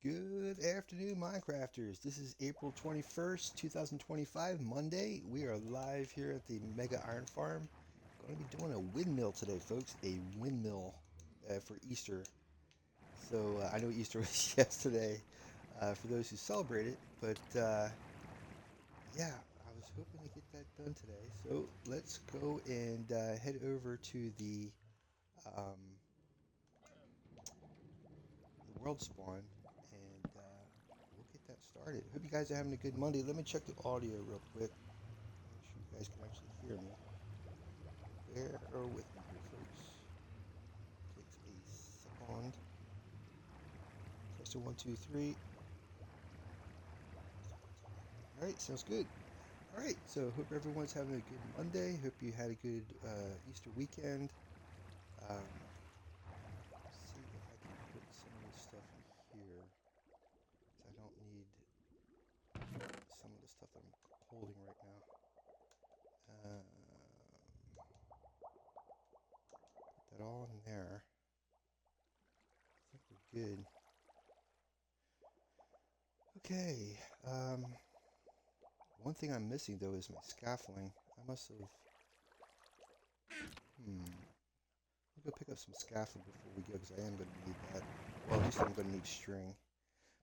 Good afternoon, Minecrafters. This is April 21st, 2025, Monday. We are live here at the Mega Iron Farm. Going to be doing a windmill today, folks. A windmill for Easter. So I know Easter was yesterday for those who celebrate it, but yeah, I was hoping to get that done today. So let's go and head over to um, the world spawn and we'll get that started. Hope you guys are having a good Monday. Let me check the audio real quick. Make sure you guys can actually hear me. Bear with me here, folks. Takes a second. Testing one, two, three. All right, sounds good. All right, so hope everyone's having a good Monday. Hope you had a good Easter weekend. See if I can put some of this stuff in here. 'Cause I don't need some of the stuff that I'm holding right now. Put that all in there. I think we're good. Okay. One thing I'm missing though is my scaffolding. I must have. I'll go pick up some scaffolding before we go because I am going to need that. Well, at least I'm going to need string.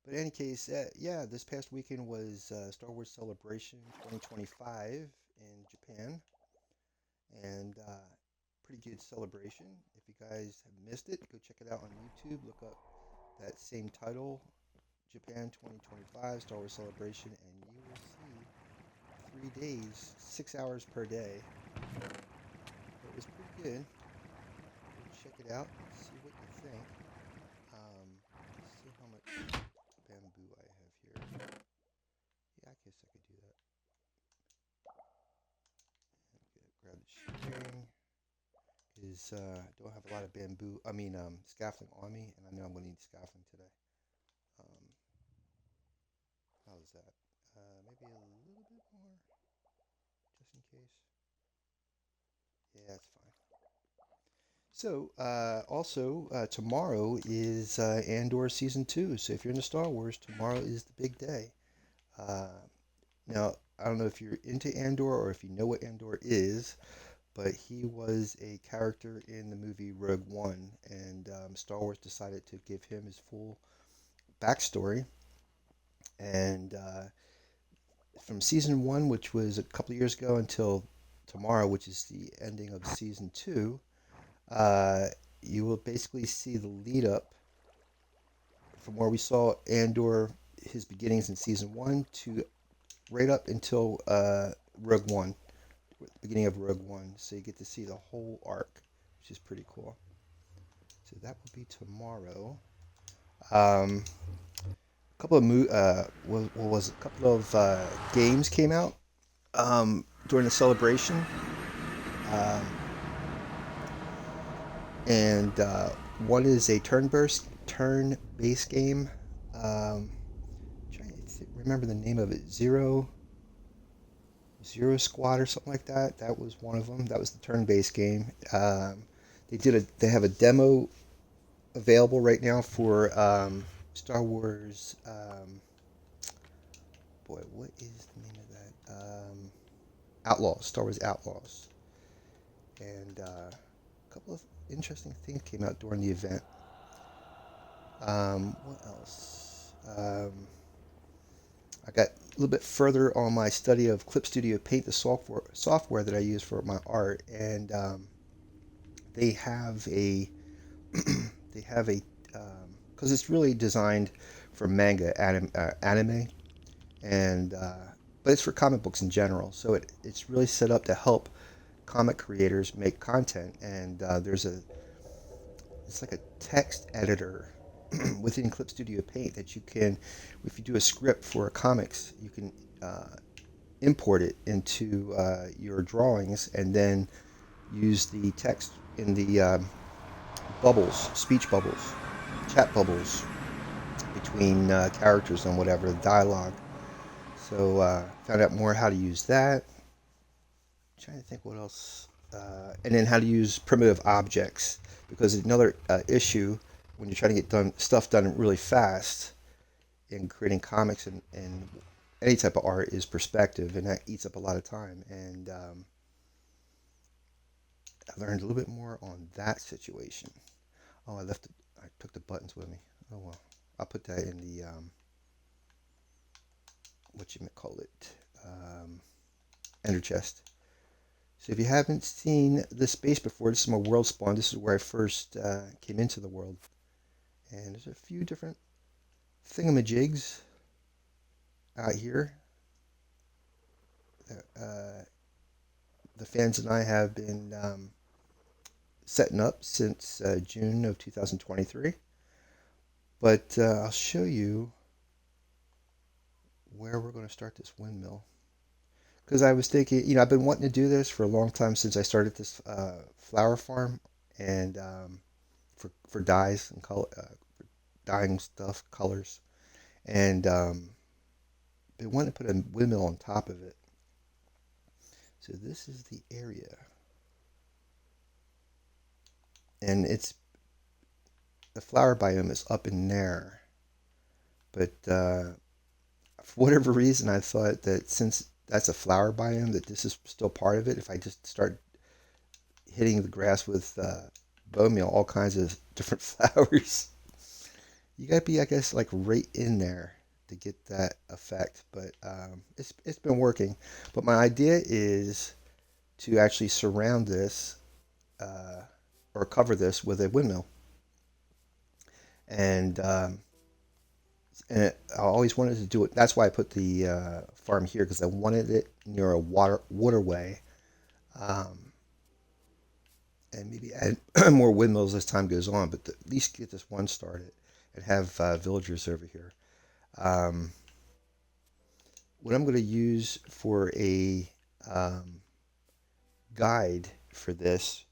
But in any case, yeah, this past weekend was Star Wars Celebration 2025 in Japan, and pretty good celebration. If you guys have missed it, go check it out on YouTube. Look up that same title, Japan 2025 Star Wars Celebration, and you will see 3 days, 6 hours per day. It was pretty good. Go check it out and see what you think. Let's see how much bamboo I have here. Yeah, I guess I could do that. Okay, grab the string. Because I don't have a lot of bamboo, scaffolding on me, and I know I'm going to need scaffolding today. Um, how's that? Maybe a little bit more, just in case. Yeah, that's fine. So, also, tomorrow is Andor Season 2. So, if you're into Star Wars, tomorrow is the big day. Uh, Now, I don't know if you're into Andor or if you know what Andor is, but he was a character in the movie Rogue One, and Star Wars decided to give him his full backstory. And from season one, which was a couple of years ago, until tomorrow, which is the ending of season two, uh, you will basically see the lead up from where we saw Andor, his beginnings in season one, to right up until Rogue One, beginning of Rogue One. So you get to see the whole arc, which is pretty cool. So that will be tomorrow. Um, a couple of what was it? A couple of games came out during the celebration, um, and one is a turn-based game. Trying to remember the name of it. Zero Squad or something like that. That was one of them. That was the turn-based game. They have a demo available right now for Star Wars. Boy, what is the name of that? Outlaws. Star Wars Outlaws. And a couple of interesting things came out during the event. What else? I got a little bit further on my study of Clip Studio Paint, the software that I use for my art, and they have a they have a because it's really designed for anime, and but it's for comic books in general. So it's really set up to help comic creators make content, and it's like a text editor within Clip Studio Paint that you can, if you do a script for a comics, you can import it into your drawings and then use the text in the bubbles, speech bubbles, chat bubbles between characters and whatever, the dialogue. So found out more how to use that. I'm trying to think what else. And then how to use primitive objects, because another issue when you're trying to get stuff done really fast in creating comics and any type of art is perspective, and that eats up a lot of time. And I learned a little bit more on that situation. Oh, I took the buttons with me. Oh well, I'll put that in the what you call it, ender chest. So if you haven't seen this space before, this is my world spawn. This is where I first came into the world, and there's a few different thingamajigs out here. Uh, the fans and I have been setting up since June of 2023. But I'll show you where we're going to start this windmill. Because I was thinking, I've been wanting to do this for a long time since I started this flower farm, and for dyes and color, dyeing stuff, colors, and been wanting to put a windmill on top of it. So this is the area, and it's the flower biome is up in there, but for whatever reason, I thought that since that's a flower biome, that this is still part of it. If I just start hitting the grass with bone meal, all kinds of different flowers, you gotta be, I guess, like right in there to get that effect. But it's been working. But my idea is to actually surround this uh, or cover this with a windmill, and I always wanted to do it. That's why I put the farm here, because I wanted it near a waterway, um, and maybe add more windmills as time goes on. But at least get this one started and have villagers over here. Um, what I'm going to use for a um, guide for this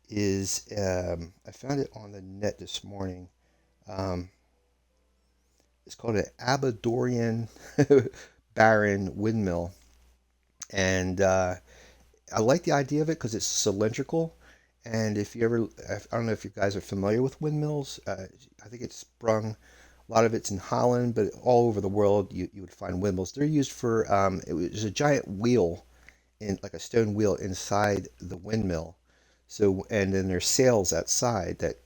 is I found it on the net this morning. Um, it's called an Abadorian Baron Windmill, and I like the idea of it because it's cylindrical. And if you ever, I don't know if you guys are familiar with windmills. I think it's sprung. A lot of it's in Holland, but all over the world you would find windmills. They're used for it was a giant wheel in like a stone wheel inside the windmill. So and then there's sails outside that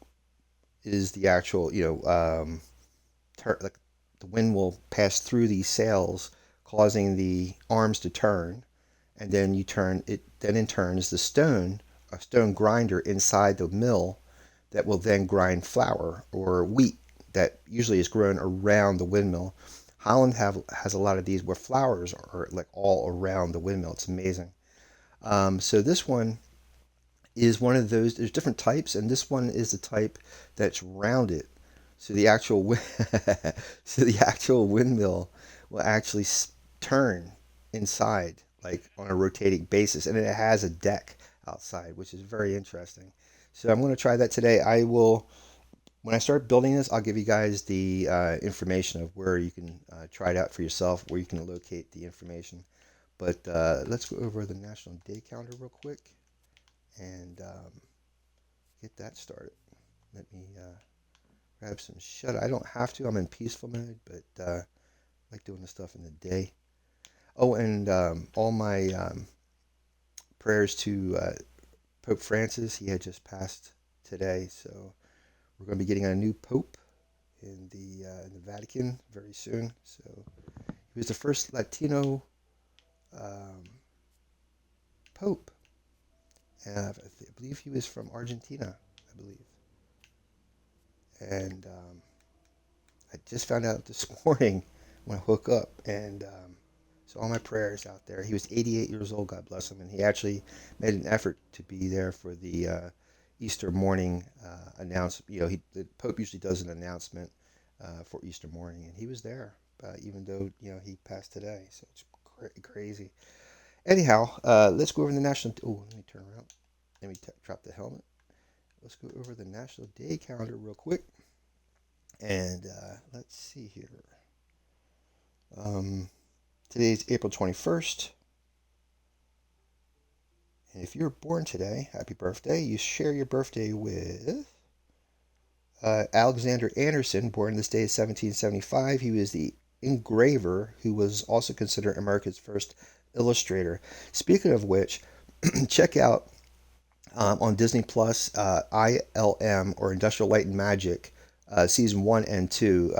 is the actual like the wind will pass through these sails, causing the arms to turn, and then you turn it. Then in turn is the stone, a stone grinder inside the mill that will then grind flour or wheat that usually is grown around the windmill. Holland has a lot of these where flowers are like all around the windmill. It's amazing. So this one is one of those. There's different types, and this one is the type that's rounded. So the actual so the actual windmill will actually turn inside, like on a rotating basis, and it has a deck outside, which is very interesting. So I'm going to try that today. I will, when I start building this, I'll give you guys the information of where you can try it out for yourself, where you can locate the information. But let's go over the National Day Calendar real quick and get that started. Let me grab some shut. I don't have to. I'm in peaceful mode, but I like doing the stuff in the day. Oh, and all my prayers to Pope Francis. He had just passed today, so we're going to be getting a new pope in the Vatican very soon. So he was the first Latino um, pope, and I believe he was from Argentina. I believe, and I just found out this morning when I woke up, and so all my prayers out there. He was 88 years old, God bless him, and he actually made an effort to be there for the Easter morning announcement. The Pope usually does an announcement for Easter morning, and he was there, even though he passed today. So it's crazy. Anyhow, let's go over the national. Oh, let me turn around. Let me drop the helmet. Let's go over the national day calendar real quick, and let's see here. Um, Today's April 21st. And if you're born today, happy birthday. You share your birthday with Alexander Anderson, born this day in 1775. He was the engraver who was also considered America's first illustrator. Speaking of which, check out on Disney Plus ILM, or Industrial Light and Magic, season 1 and 2.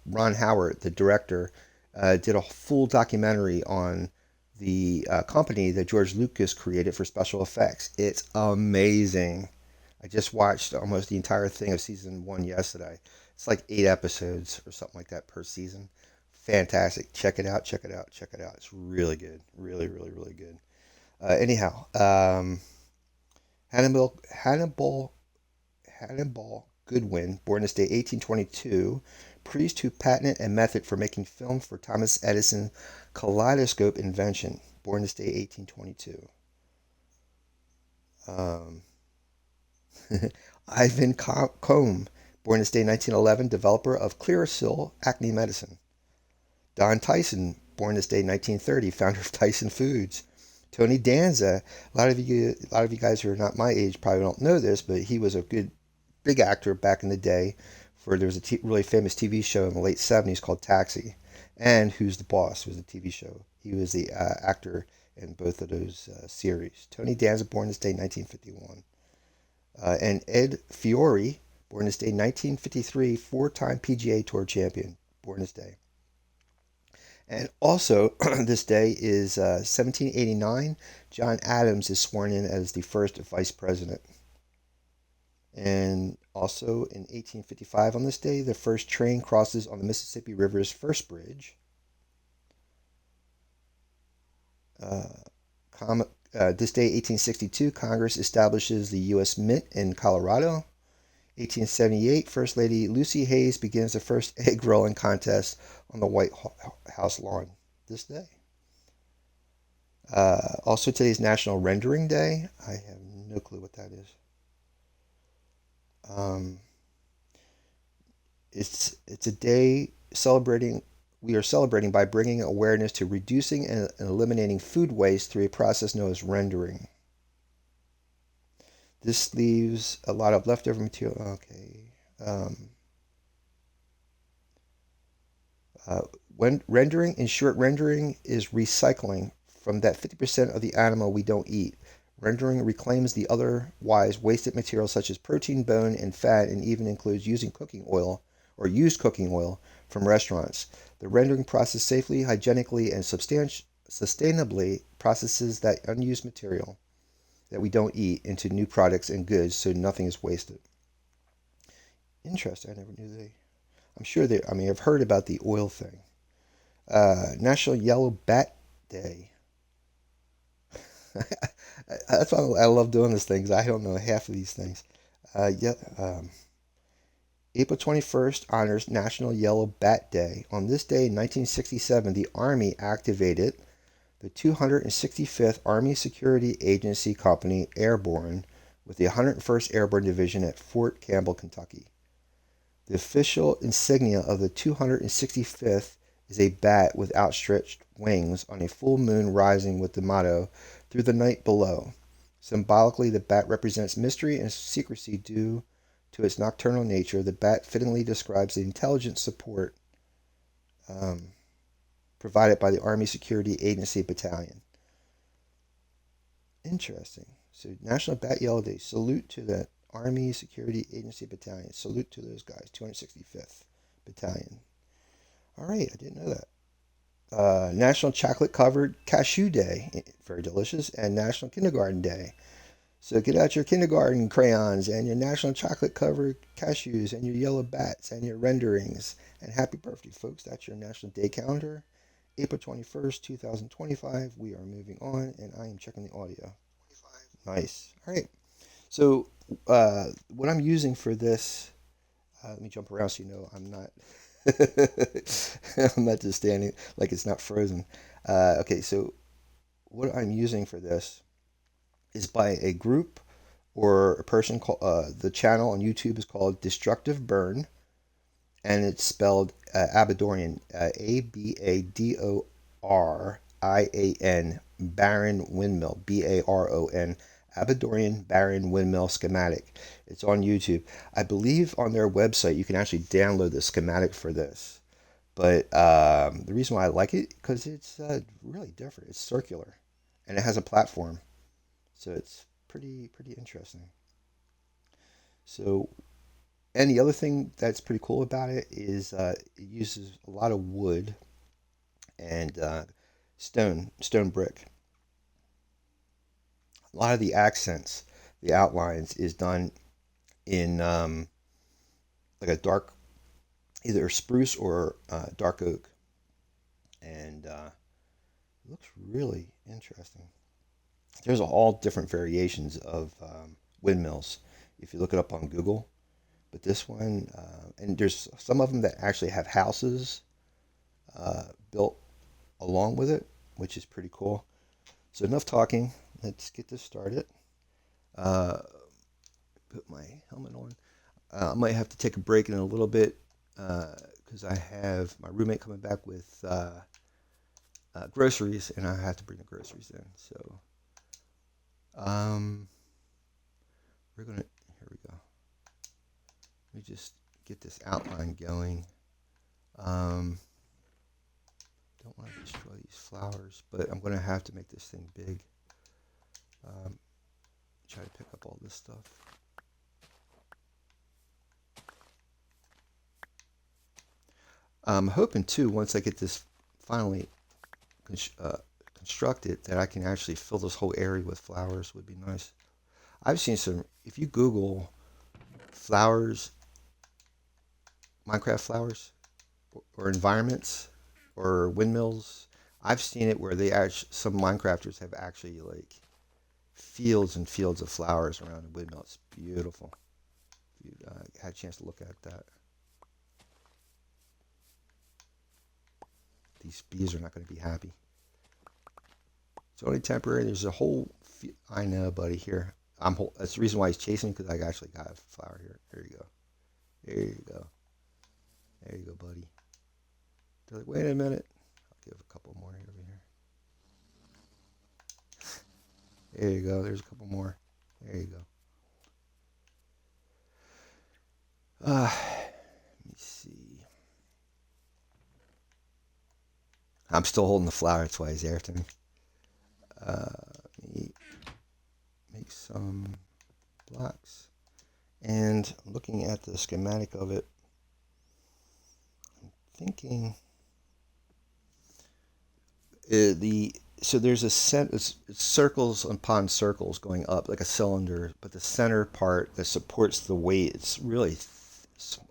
Ron Howard, the director, did a full documentary on the company that George Lucas created for special effects. It's amazing. I just watched almost the entire thing of season 1 yesterday. It's like 8 episodes or something like that per season. Fantastic. Check it out, check it out, check it out. It's really good. Really, really, really good. Anyhow, Hannibal Goodwin, born this day 1822, priest who patented a method for making film for Thomas Edison's kaleidoscope invention, born this day 1822. Um, Ivan Combe, born this day 1911, developer of Clearasil acne medicine. Don Tyson, born this day 1930, founder of Tyson Foods. Tony Danza, a lot of you guys who are not my age probably don't know this, but he was a big actor back in the day. There was a really famous TV show in the late 70s called Taxi, and Who's the Boss was the TV show. He was the actor in both of those series. Tony Danza, born this day 1951. And Ed Fiori, born this day 1953, four-time PGA Tour champion, born this day. And also, this day is 1789. John Adams is sworn in as the first vice president. And also in 1855, on this day, the first train crosses on the Mississippi River's first bridge. This day, 1862, Congress establishes the U.S. Mint in Colorado. 1878, First Lady Lucy Hayes begins the first egg rolling contest on the White House lawn this day. Also, today's National Rendering Day. I have no clue what that is. It's a day we are celebrating by bringing awareness to reducing and eliminating food waste through a process known as rendering. This leaves a lot of leftover material. Okay. When rendering, in short, rendering is recycling from that 50% of the animal we don't eat. Rendering reclaims the otherwise wasted materials such as protein, bone, and fat, and even includes using cooking oil or used cooking oil from restaurants. The rendering process safely, hygienically, and sustainably processes that unused material that we don't eat into new products and goods, so nothing is wasted. Interesting. I never knew they. I'm sure they. I mean, I've heard about the oil thing. National Yellow Bat Day. That's why I love doing this thing, because I don't know half of these things. April 21st honors National Yellow Bat Day. On this day in 1967, the Army activated the 265th Army Security Agency Company Airborne with the 101st Airborne Division at Fort Campbell, Kentucky. The official insignia of the 265th is a bat with outstretched wings on a full moon rising with the motto, "Through the night below." Symbolically, the bat represents mystery and secrecy due to its nocturnal nature. The bat fittingly describes the intelligence support provided by the Army Security Agency Battalion. Interesting. So, National Bat Yellow Day. Salute to the Army Security Agency Battalion. Salute to those guys. 265th Battalion. All right, I didn't know that. National Chocolate Covered Cashew Day. Very delicious. And National Kindergarten Day. So get out your kindergarten crayons and your National Chocolate Covered Cashews and your yellow bats and your renderings. And happy birthday, folks. That's your National Day calendar. April 21st, 2025. We are moving on, and I am checking the audio. Nice. All right. So what I'm using for this, let me jump around so you know I'm not I'm not just standing like it's not frozen. Okay, so what I'm using for this is by a group or a person called the channel on YouTube is called Destructive Burn, and it's spelled Abadorian, Abadorian Baron Windmill, Baron, Abadorian Baron Windmill schematic. It's on YouTube. I believe on their website you can actually download the schematic for this. But the reason why I like it because it's really different. It's circular, and it has a platform, so it's pretty interesting. So, and the other thing that's pretty cool about it is it uses a lot of wood and stone brick. A lot of the accents, the outlines, is done in like a dark, either spruce or dark oak, and it looks really interesting. There's all different variations of windmills if you look it up on Google. But this one, and there's some of them that actually have houses built along with it, which is pretty cool. So enough talking. Let's get this started. Uh, put my helmet on. I might have to take a break in a little bit because I have my roommate coming back with groceries, and I have to bring the groceries in. So um, we're gonna. Here we go. Let me just get this outline going. Um, don't want to destroy these flowers, but I'm gonna have to make this thing big. Um, Try to pick up all this stuff. I'm hoping too, once I get this finally constructed, that I can actually fill this whole area with flowers. Would be nice. I've seen some. If you Google flowers, Minecraft flowers, or environments, or windmills, I've seen it where they actually some Minecrafters have actually like fields and fields of flowers around the windmill. It's beautiful. If you had a chance to look at that. These bees are not going to be happy. It's only temporary. There's a whole. I know, buddy. Here, that's the reason why he's chasing because I actually got a flower here. There you go. There you go. There you go, buddy. They're like, wait a minute. I'll give a couple more over here. There you go. There's a couple more. There you go. Let me see. I'm still holding the flower. That's why he's after me. Let me make some blocks. And looking at the schematic of it, I'm thinking so there's a set it's circles upon circles going up like a cylinder, but the center part that supports the weight it's really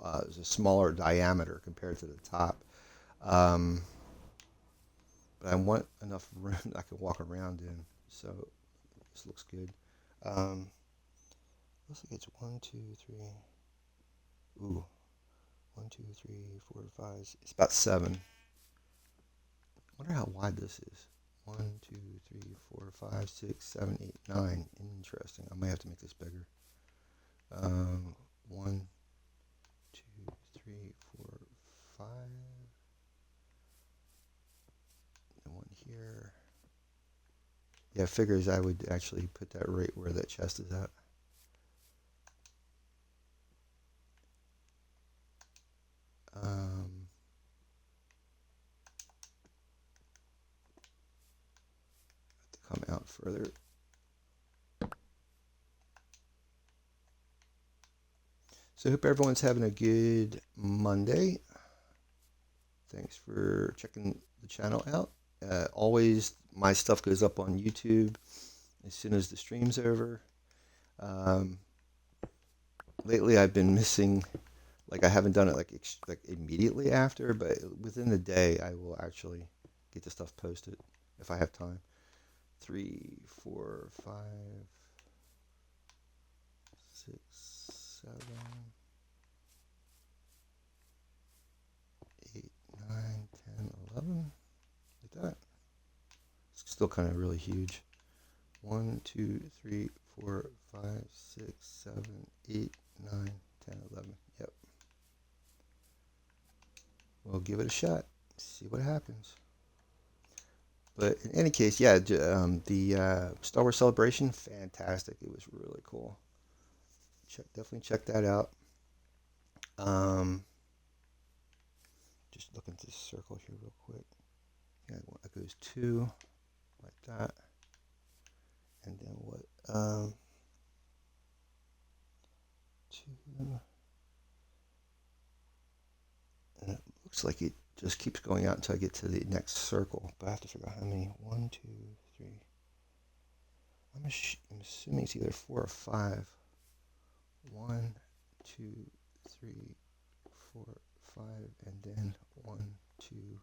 a smaller diameter compared to the top. Um, but I want enough room I can walk around in. So this looks good. Um, Looks like it's 1, 2, 3. Ooh, 1, 2, 3, 4, 5. It's about 7. I wonder how wide this is. 1, 2, 3, 4, 5, 6, 7, 8, 9. Interesting. I might have to make this bigger. 1, 2, 3, 4, 5. And one here. Yeah, figures I would actually put that right where that chest is at. Come out further. So I hope everyone's having a good Monday. Thanks for checking the channel out. Always, my stuff goes up on YouTube as soon as the stream's over. Lately, I've been missing, like I haven't done it like immediately after, but within the day, I will actually get the stuff posted if I have time. 3, 4, 5. 7, 8, 9, 10, 11. Like that. It's still kind of really huge. 1, 2, 3, 4, 5, 6, 7, 8, 9, 10, 11. Yep. We'll give it a shot. See what happens. But in any case, yeah, the Star Wars Celebration, fantastic. It was really cool. Definitely check that out. Just look into the circle here real quick. Yeah, that goes 2, like that. And then what? 2. And it looks like it just keeps going out until I get to the next circle. But I have to figure out how many. 1, 2, 3. I'm assuming it's either 4 or 5. 1, 2, 3, 4, 5, and then 1, 2,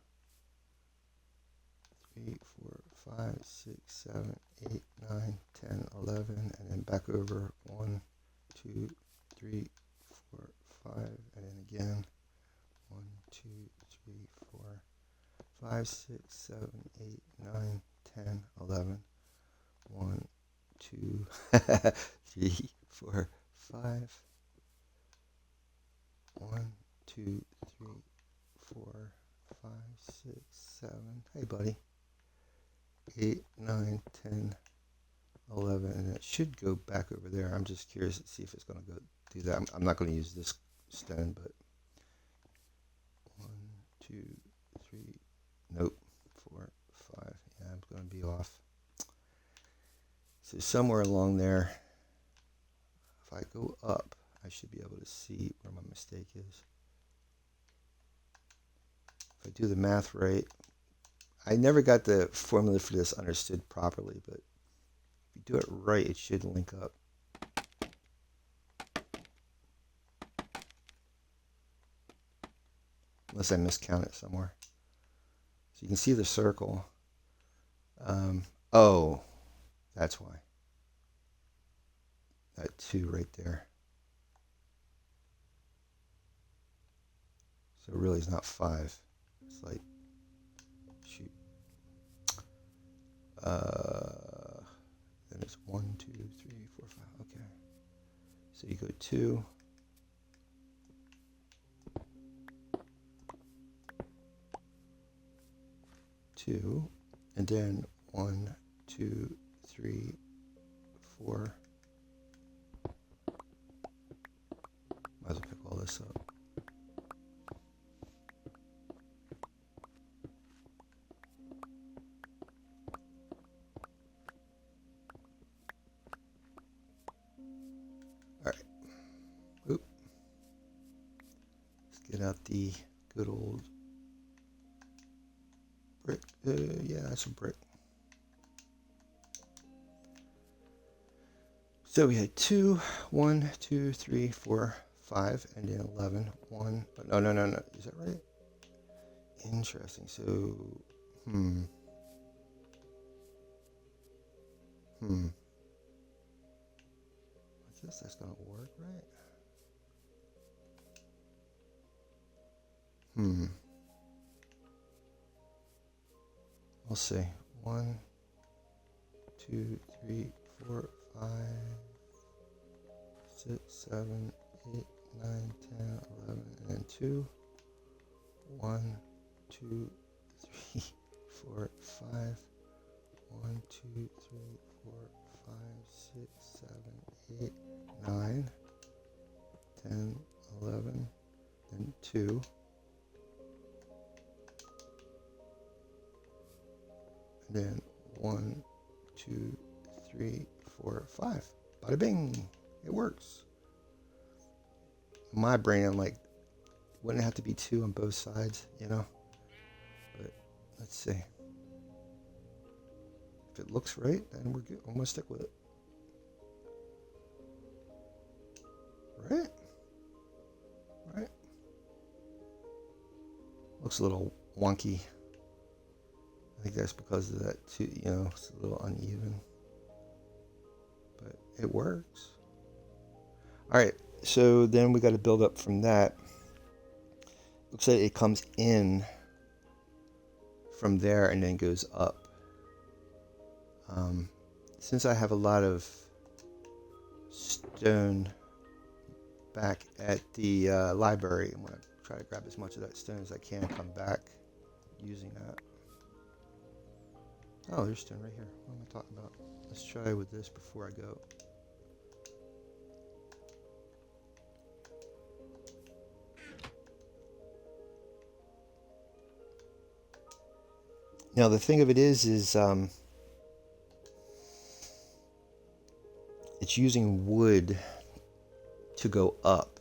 3, 4, 5, 6, 7, 8, 9, 10, 11, and then back over 1, 2, 3, 4, 5, and then again 1, 2, 3, 4, 5, 6, 7, 8, 9, 10, 11, 1, 2, 3, 4, 5, 1, 2, 3, 4, 5, 6, 7. Hey, buddy. 8, 9, 10, 11, and it should go back over there. I'm just curious to see if it's going to go do that. I'm not going to use this stone, but 1, 2, 3, nope, 4, 5. Yeah, I'm going to be off. So somewhere along there, if I go up, I should be able to see where my mistake is. If I do the math right, I never got the formula for this understood properly, but if you do it right, it should link up. Unless I miscount it somewhere. So you can see the circle. Oh, that's why. That 2 right there. So really it's not 5. It's like, shoot. Then it's 1, 2, 3, 4, 5. Okay. So you go 2. 2, and then 1, 2, 3, 4. Might as well pick all this up. Alright. Oop. Let's get out the good old brick. Yeah, that's a brick. So we had 2, 1, 2, 3, 4, 5, and then 11. 1. No. Is that right? Interesting. So, I guess that's gonna work, right? We'll see. 1, 2, 3, 4, 5, 6, 7, 8, 9, 10, 11, and then 2. 1, 2, 3, 4, 5. 1, 2, 3, 4, 5, 6, 7, 8, 9, 10, 11, then 2. And then 1, 2, 3, 4, 5. Bada bing! It works. In my brain, I'm like, wouldn't it have to be 2 on both sides, you know? But let's see. If it looks right, then we're good. I'm gonna stick with it. Right? Right? Looks a little wonky. I think that's because of that too, you know, it's a little uneven. But it works. Alright, So then we got to build up from that. Looks like it comes in from there and then goes up. Since I have a lot of stone back at the library, I'm going to try to grab as much of that stone as I can, come back using that. Oh, there's stone right here. What am I talking about? Let's try with this before I go. Now the thing of it is it's using wood to go up,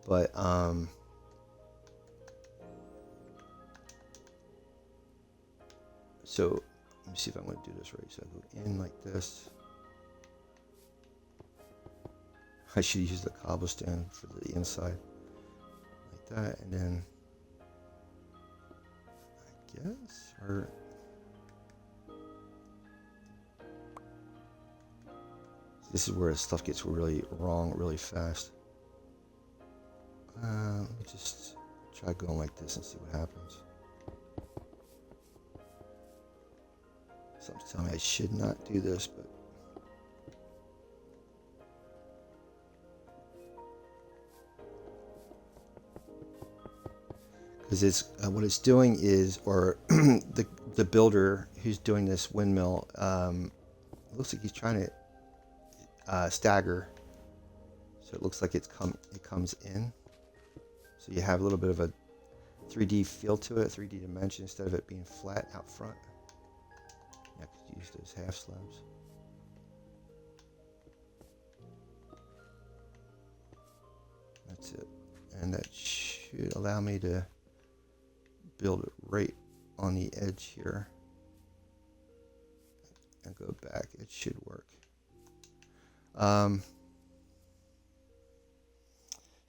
but so let me see if I'm going to do this right. So I go in like this. I should use the cobblestone for the inside, like that, and then I guess, or this is where stuff gets really wrong really fast. Let me just try going like this and see what happens. Something's telling me I should not do this, but because it's what it's doing is, or the builder who's doing this windmill, looks like he's trying to stagger, so it looks like it comes in, so you have a little bit of a 3D feel to it, 3D dimension, instead of it being flat out front. I could use those half slabs. That's it, and that should allow me to build it right on the edge here and go back. It should work. So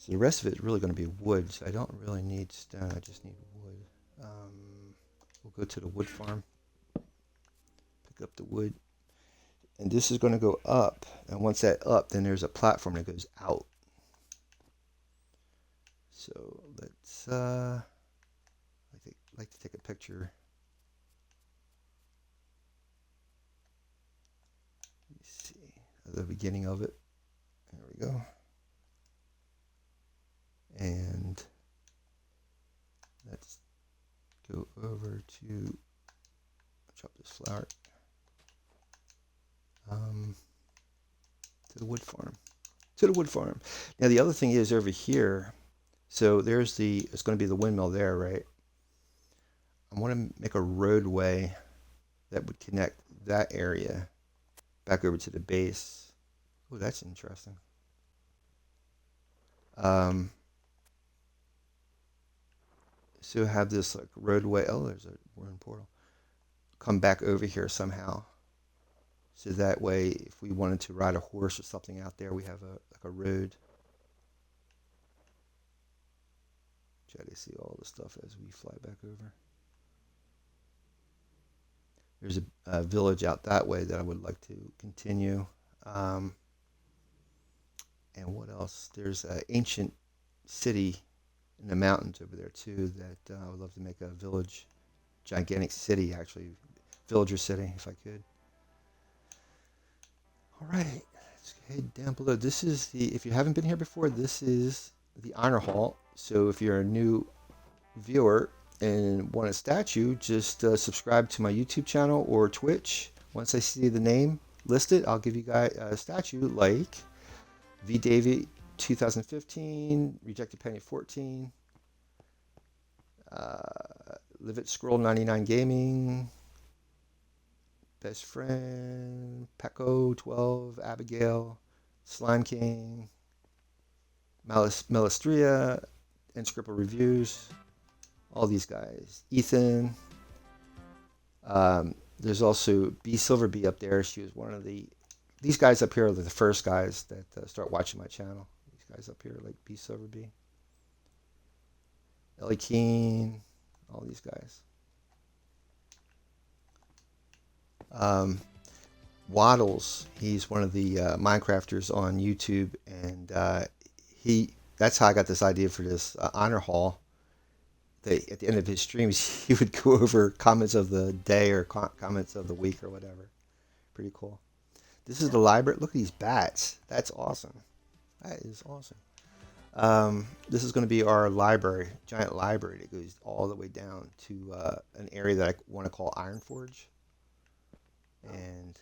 the rest of it is really going to be wood, so I don't really need stone, I just need wood. We'll go to the wood farm, pick up the wood, and this is going to go up, and once that's up, then there's a platform that goes out. So let's like to take a picture. Let me see the beginning of it. There we go. And let's go over to chop this flower to the wood farm. To the wood farm. Now the other thing is over here. So there's it's going to be the windmill there, right? I want to make a roadway that would connect that area back over to the base. Oh, that's interesting. So have this like roadway. Oh, there's a ruined portal. Come back over here somehow. So that way, if we wanted to ride a horse or something out there, we have like a road. Try to see all the stuff as we fly back over. There's a village out that way that I would like to continue. And what else? There's an ancient city in the mountains over there too that I would love to make a village, gigantic city actually, villager city if I could. All right, let's head down below. This is if you haven't been here before, this is the honor hall. So if you're a new viewer and want a statue, just subscribe to my YouTube channel or Twitch. Once I see the name listed, I'll give you guys a statue like V. Davy 2015, Rejected Penny 14, Live It Scroll 99 Gaming, Best Friend, Pecco 12, Abigail, Slime King, Melistria, Inscripple Reviews, all these guys. Ethan. There's also B Silver B up there. She was one of these guys up here are the first guys that start watching my channel. These guys up here like B Silver B. Ellie Keen, all these guys. Waddles, he's one of the Minecrafters on YouTube, and That's how I got this idea for this honor hall. At the end of his streams, he would go over comments of the day or comments of the week or whatever. Pretty cool. This is the library. Look at these bats. That's awesome. That is awesome. This is going to be our library, giant library that goes all the way down to an area that I want to call Iron Forge. And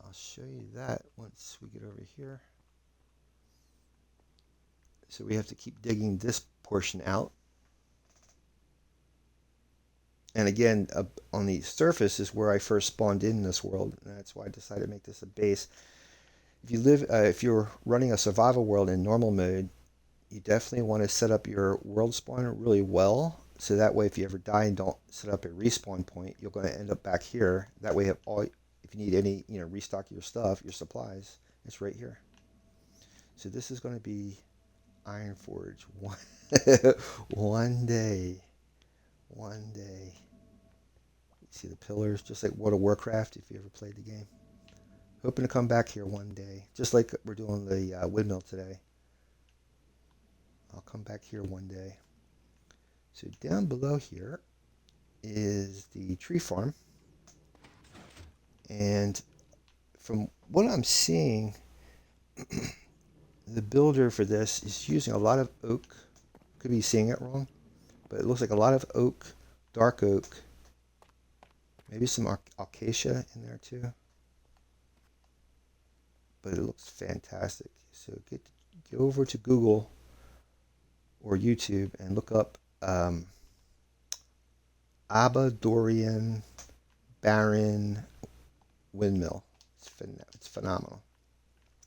I'll show you that once we get over here. So we have to keep digging this portion out. And again, on the surface is where I first spawned in this world, and that's why I decided to make this a base. If you're running a survival world in normal mode, you definitely want to set up your world spawner really well, so that way if you ever die and don't set up a respawn point, you're going to end up back here. That way, if you need any, restock your stuff, your supplies, it's right here. So this is going to be Iron Forge one day. One day. You see the pillars, just like World of Warcraft, if you ever played the game. Hoping to come back here one day, just like we're doing the windmill today. I'll come back here one day. So down below here is the tree farm. And from what I'm seeing, the builder for this is using a lot of oak. Could be seeing it wrong, but it looks like a lot of oak, dark oak, maybe some acacia in there too. But it looks fantastic. So go over to Google or YouTube and look up Abadorian Baron Windmill. It's phenomenal,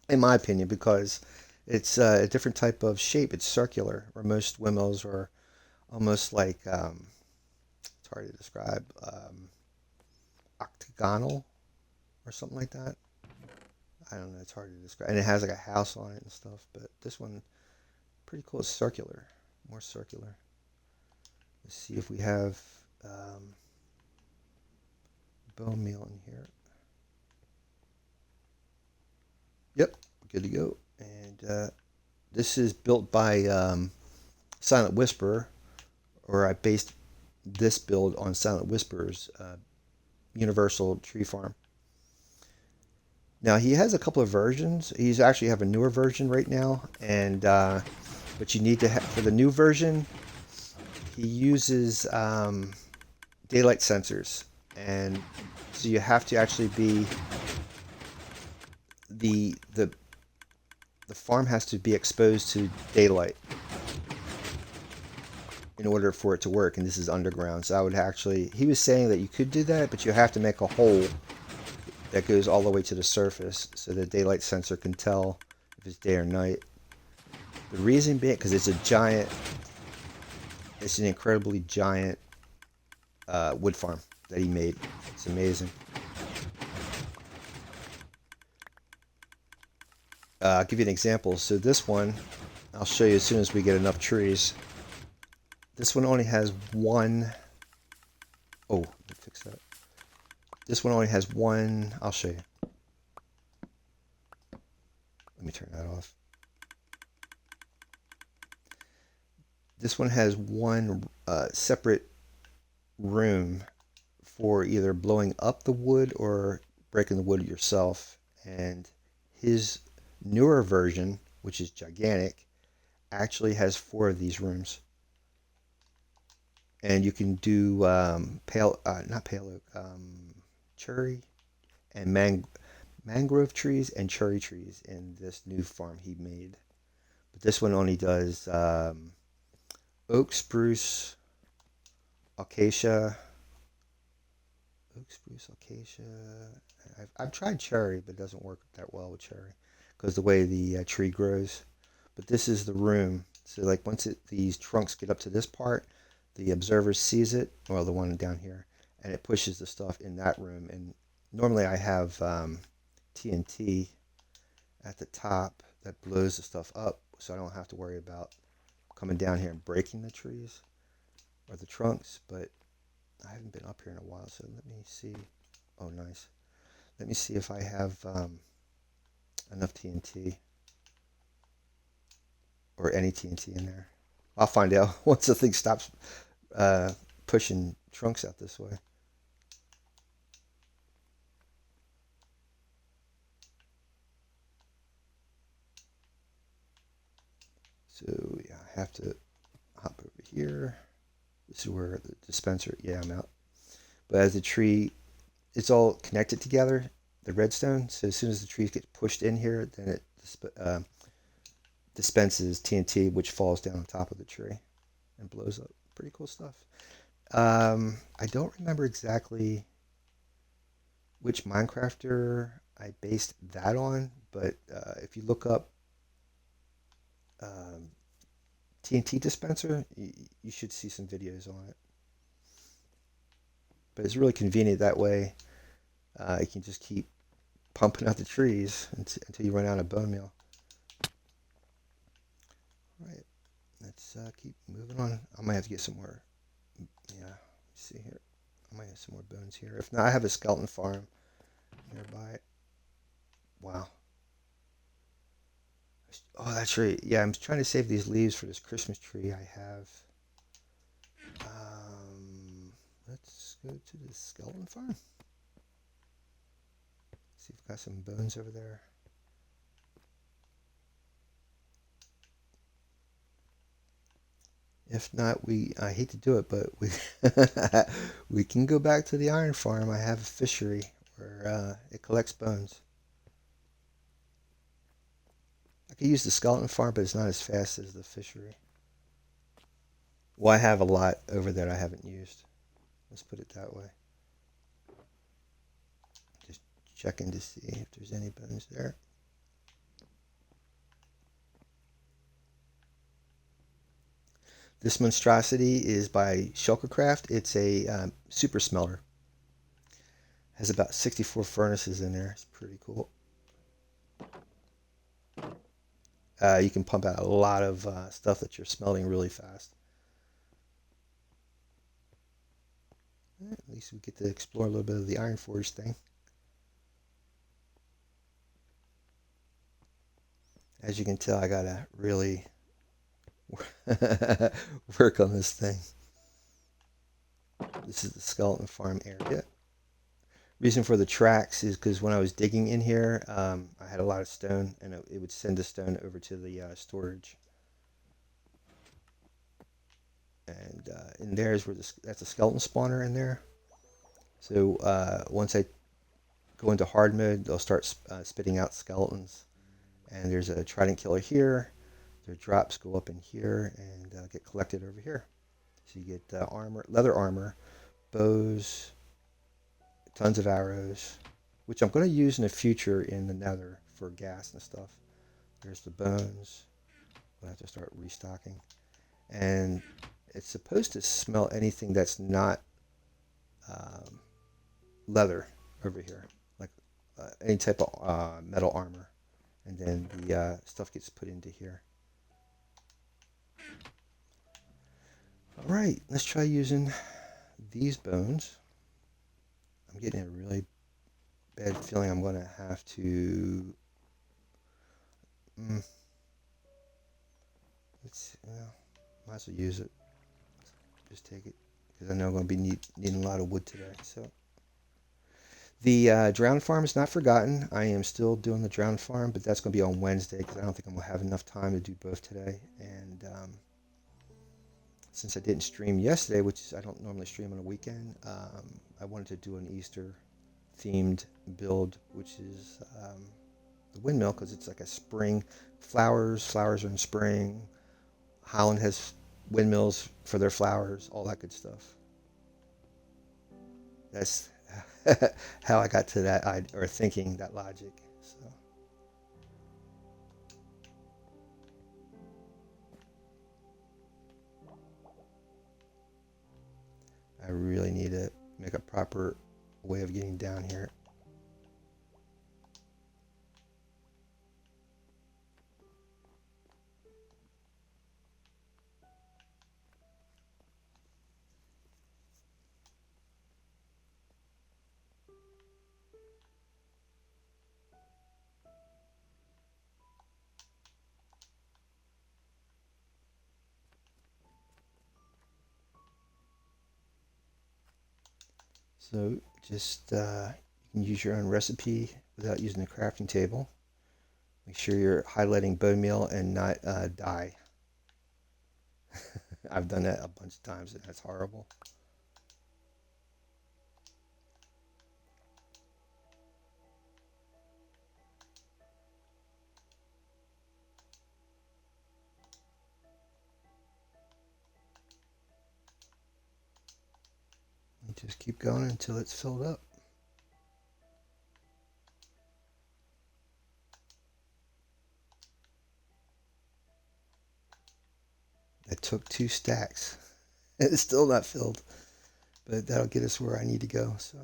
in my opinion, because it's a different type of shape. It's circular, where most windmills are almost like, it's hard to describe, octagonal or something like that. I don't know, it's hard to describe. And it has like a house on it and stuff, but this one, pretty cool. It's circular, more circular. Let's see if we have bone meal in here. Yep, good to go. And this is built by Silent Whisper, or I based this build on Silent Whisper's Universal Tree Farm. Now he has a couple of versions. He's actually have a newer version right now, and but you need to have, for the new version, he uses daylight sensors, and so you have to actually be the farm has to be exposed to daylight in order for it to work, and this is underground. So I would actually, he was saying that you could do that, but you have to make a hole that goes all the way to the surface so the daylight sensor can tell if it's day or night. The reason being, because it's an incredibly giant wood farm that he made. It's amazing. I'll give you an example. So this one, I'll show you as soon as we get enough trees. This one only has one. Oh, let me fix that. This one only has one. I'll show you. Let me turn that off. This one has one separate room for either blowing up the wood or breaking the wood yourself. And his newer version, which is gigantic, actually has 4 of these rooms. And you can do not pale oak, cherry and mangrove trees and cherry trees in this new farm he made. But this one only does oak, spruce, acacia. Oak, spruce, acacia. I've tried cherry, but it doesn't work that well with cherry because the way the tree grows. But this is the room. So like once these trunks get up to this part, the observer sees it, well, the one down here, and it pushes the stuff in that room. And normally I have TNT at the top that blows the stuff up, so I don't have to worry about coming down here and breaking the trees or the trunks. But I haven't been up here in a while, so let me see. Oh, nice. Let me see if I have enough TNT. or any TNT in there. I'll find out once the thing stops uh, pushing trunks out this way. So yeah, I have to hop over here. This is where the dispenser. Yeah, I'm out. But as the tree, it's all connected together. The redstone. So as soon as the trees get pushed in here, then it dispenses TNT, which falls down on top of the tree and blows up. Pretty cool stuff. I don't remember exactly which Minecrafter I based that on, but if you look up um, TNT dispenser, you should see some videos on it. But it's really convenient that way. You can just keep pumping out the trees until you run out of bone meal. All right, let's keep moving on. I might have to get some more. Yeah, let's see here. I might have some more bones here. If not, I have a skeleton farm nearby. Wow. Oh, that's right. Yeah, I'm trying to save these leaves for this Christmas tree I have. Let's go to the skeleton farm. See if we've got some bones over there. If not, I hate to do it, but we we can go back to the iron farm. I have a fishery where it collects bones. I could use the skeleton farm, but it's not as fast as the fishery. Well, I have a lot over there I haven't used. Let's put it that way. Just checking to see if there's any bones there. This monstrosity is by Shulkercraft. It's a super smelter. Has about 64 furnaces in there. It's pretty cool. You can pump out a lot of stuff that you're smelting really fast. At least we get to explore a little bit of the Iron Forge thing. As you can tell, I gotta really work on this thing. This is the skeleton farm area. Reason for the tracks is because when I was digging in here, I had a lot of stone, and it would send the stone over to the storage. And in there is where that's a skeleton spawner in there. So once I go into hard mode, they'll start spitting out skeletons. And there's a trident killer here. Their drops go up in here and get collected over here. So you get armor, leather armor, bows, tons of arrows, which I'm going to use in the future in the nether for gas and stuff. There's the bones. I'll have to start restocking. And it's supposed to smell anything that's not leather over here, like any type of metal armor. And then the stuff gets put into here. All right, let's try using these bones. I'm getting a really bad feeling I'm going to have to... might as well use it. Just take it, because I know I'm going to be needing a lot of wood today. So the drowned farm is not forgotten. I am still doing the drowned farm, but that's going to be on Wednesday, because I don't think I'm going to have enough time to do both today. And since I didn't stream yesterday, which I don't normally stream on a weekend, I wanted to do an Easter themed build, which is the windmill, because it's like a spring flowers are in spring. Holland has windmills for their flowers, all that good stuff. That's how I got to that or thinking that logic. So I really need to make a proper way of getting down here. So just you can use your own recipe without using a crafting table. Make sure you're highlighting bone meal and not dye. I've done that a bunch of times and that's horrible. You just keep going until it's filled up. That took 2 stacks. It's still not filled, but that'll get us where I need to go. So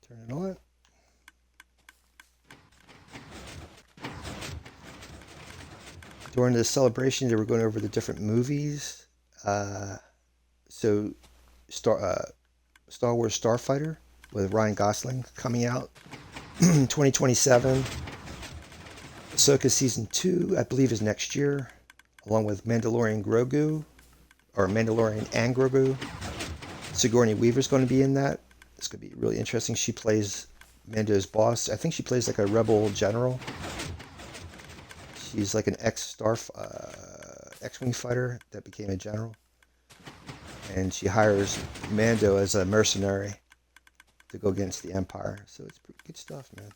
turn it on. During the celebration, they were going over the different movies. So Star Wars Starfighter with Ryan Gosling coming out 2027. Ahsoka season 2, I believe, is next year, along with Mandalorian Grogu, or Mandalorian and Grogu. Sigourney Weaver's going to be in that. It's going to be really interesting. She plays Mando's boss. I think she plays like a rebel general. She's like an X-wing fighter that became a general, and she hires Mando as a mercenary to go against the Empire. So it's pretty good stuff, man.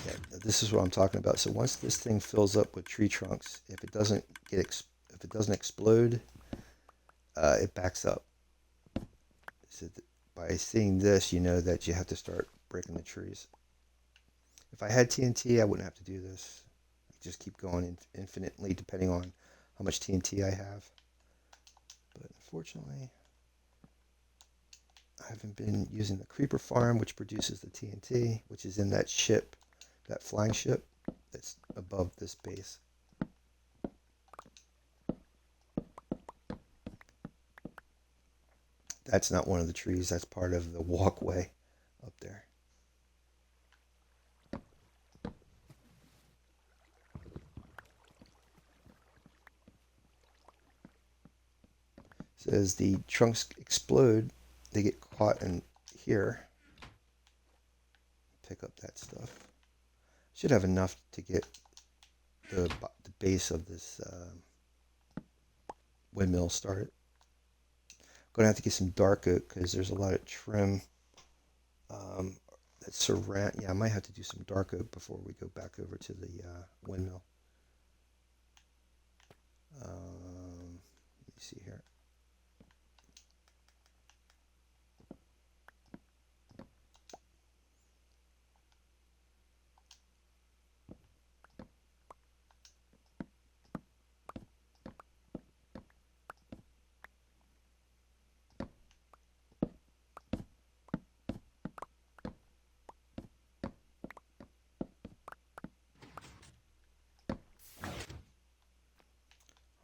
Yeah, this is what I'm talking about. So once this thing fills up with tree trunks, if it doesn't explode, it backs up. So by seeing this, you know that you have to start breaking the trees. If I had TNT, I wouldn't have to do this. I just keep going infinitely depending on how much TNT I have. But unfortunately, I haven't been using the creeper farm, which produces the TNT, which is in that ship, that flying ship that's above this base. That's not one of the trees. That's part of the walkway up there. So as the trunks explode, they get caught in here. Pick up that stuff. Should have enough to get the base of this windmill started. Gonna have to get some dark oak because there's a lot of trim that surround. Yeah, I might have to do some dark oak before we go back over to the windmill. Let me see here.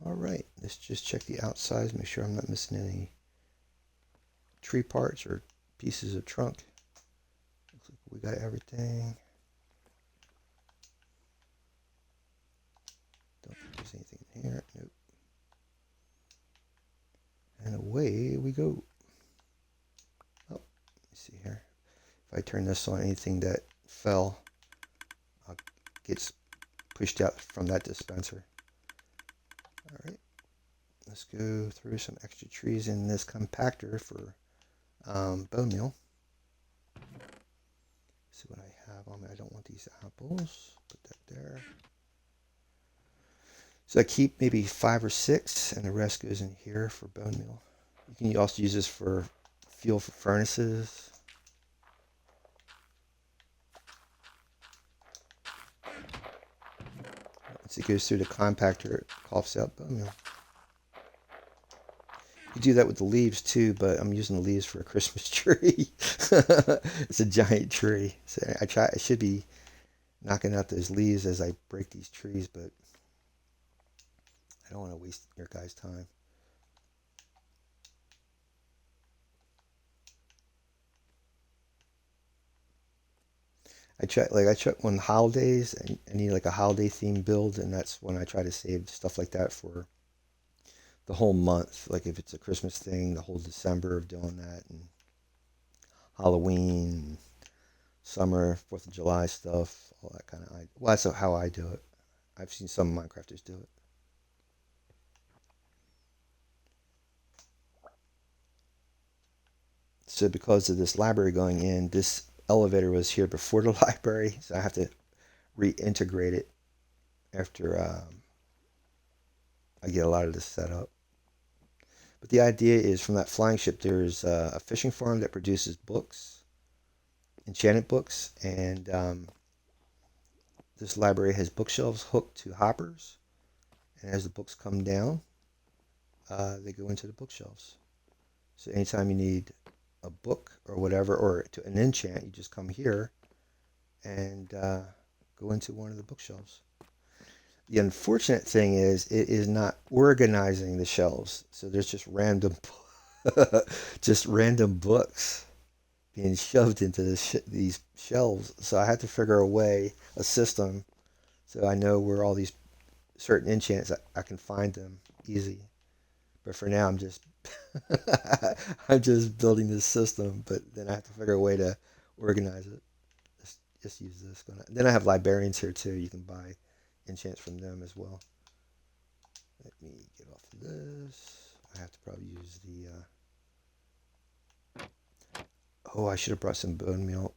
All right, let's just check the outsides, make sure I'm not missing any tree parts or pieces of trunk. Looks like we got everything. Don't think there's anything in here. Nope. And away we go. Oh, let me see here. If I turn this on, anything that fell gets pushed out from that dispenser. All right, let's go through some extra trees in this compactor for bone meal. See what I have on me. I don't want these apples. Put that there. So I keep maybe 5 or 6, and the rest goes in here for bone meal. You can also use this for fuel for furnaces. Once it goes through the compactor, it coughs out bone meal. You do that with the leaves too, but I'm using the leaves for a Christmas tree. It's a giant tree. So I should be knocking out those leaves as I break these trees, but I don't want to waste your guys' time. I check on holidays, and I need like a holiday themed build, and that's when I try to save stuff like that for the whole month. Like if it's a Christmas thing, the whole December of doing that, and Halloween, summer, Fourth of July stuff, all that kind of. Well, that's how I do it. I've seen some Minecrafters do it. So because of this library going in, this elevator was here before the library, so I have to reintegrate it after I get a lot of this set up. But the idea is from that flying ship, there's a fishing farm that produces books, enchanted books, and this library has bookshelves hooked to hoppers. And as the books come down, they go into the bookshelves. So anytime you need a book or whatever, or to an enchant, you just come here and go into one of the bookshelves. The unfortunate thing is it is not organizing the shelves. So there's just random just random books being shoved into these shelves. So I had to figure a way, a system, so I know where all these certain enchants I can find them easy. But for now, I'm just I'm just building this system. But then I have to figure a way to organize it. Just use this. Then I have librarians here too. You can buy enchants from them as well. Let me get off of this. I have to probably use the. Oh, I should have brought some bone meal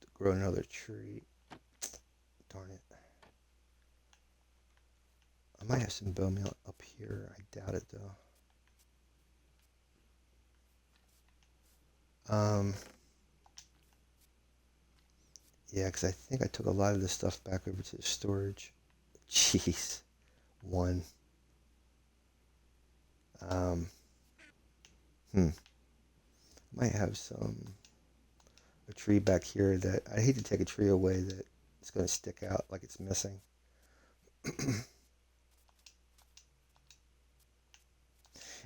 to grow another tree. Darn it. I might have some bone meal up here. I doubt it though. Um, yeah, because I think I took a lot of this stuff back over to the storage. Jeez, one. Um, hmm. Might have a tree back here that I hate to take a tree away that it's going to stick out like it's missing.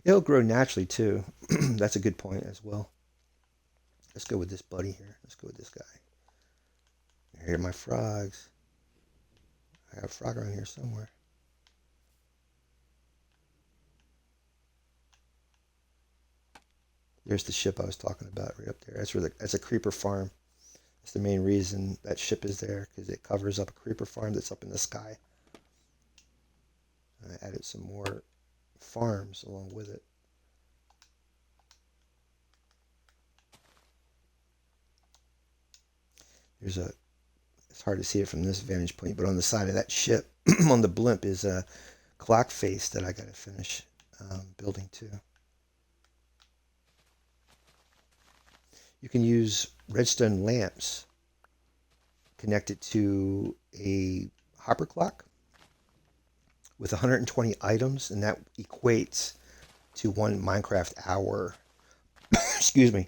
It'll grow naturally too. That's a good point as well. Let's go with this buddy here. Let's go with this guy. Here are my frogs. I got a frog around here somewhere. There's the ship I was talking about right up there. That's a creeper farm. That's the main reason that ship is there, because it covers up a creeper farm that's up in the sky. And I added some more farms along with it. There's a It's hard to see it from this vantage point, but on the side of that ship, on the blimp, is a clock face that I got to finish building too. You can use redstone lamps connected to a hopper clock with 120 items, and that equates to one Minecraft hour. Excuse me.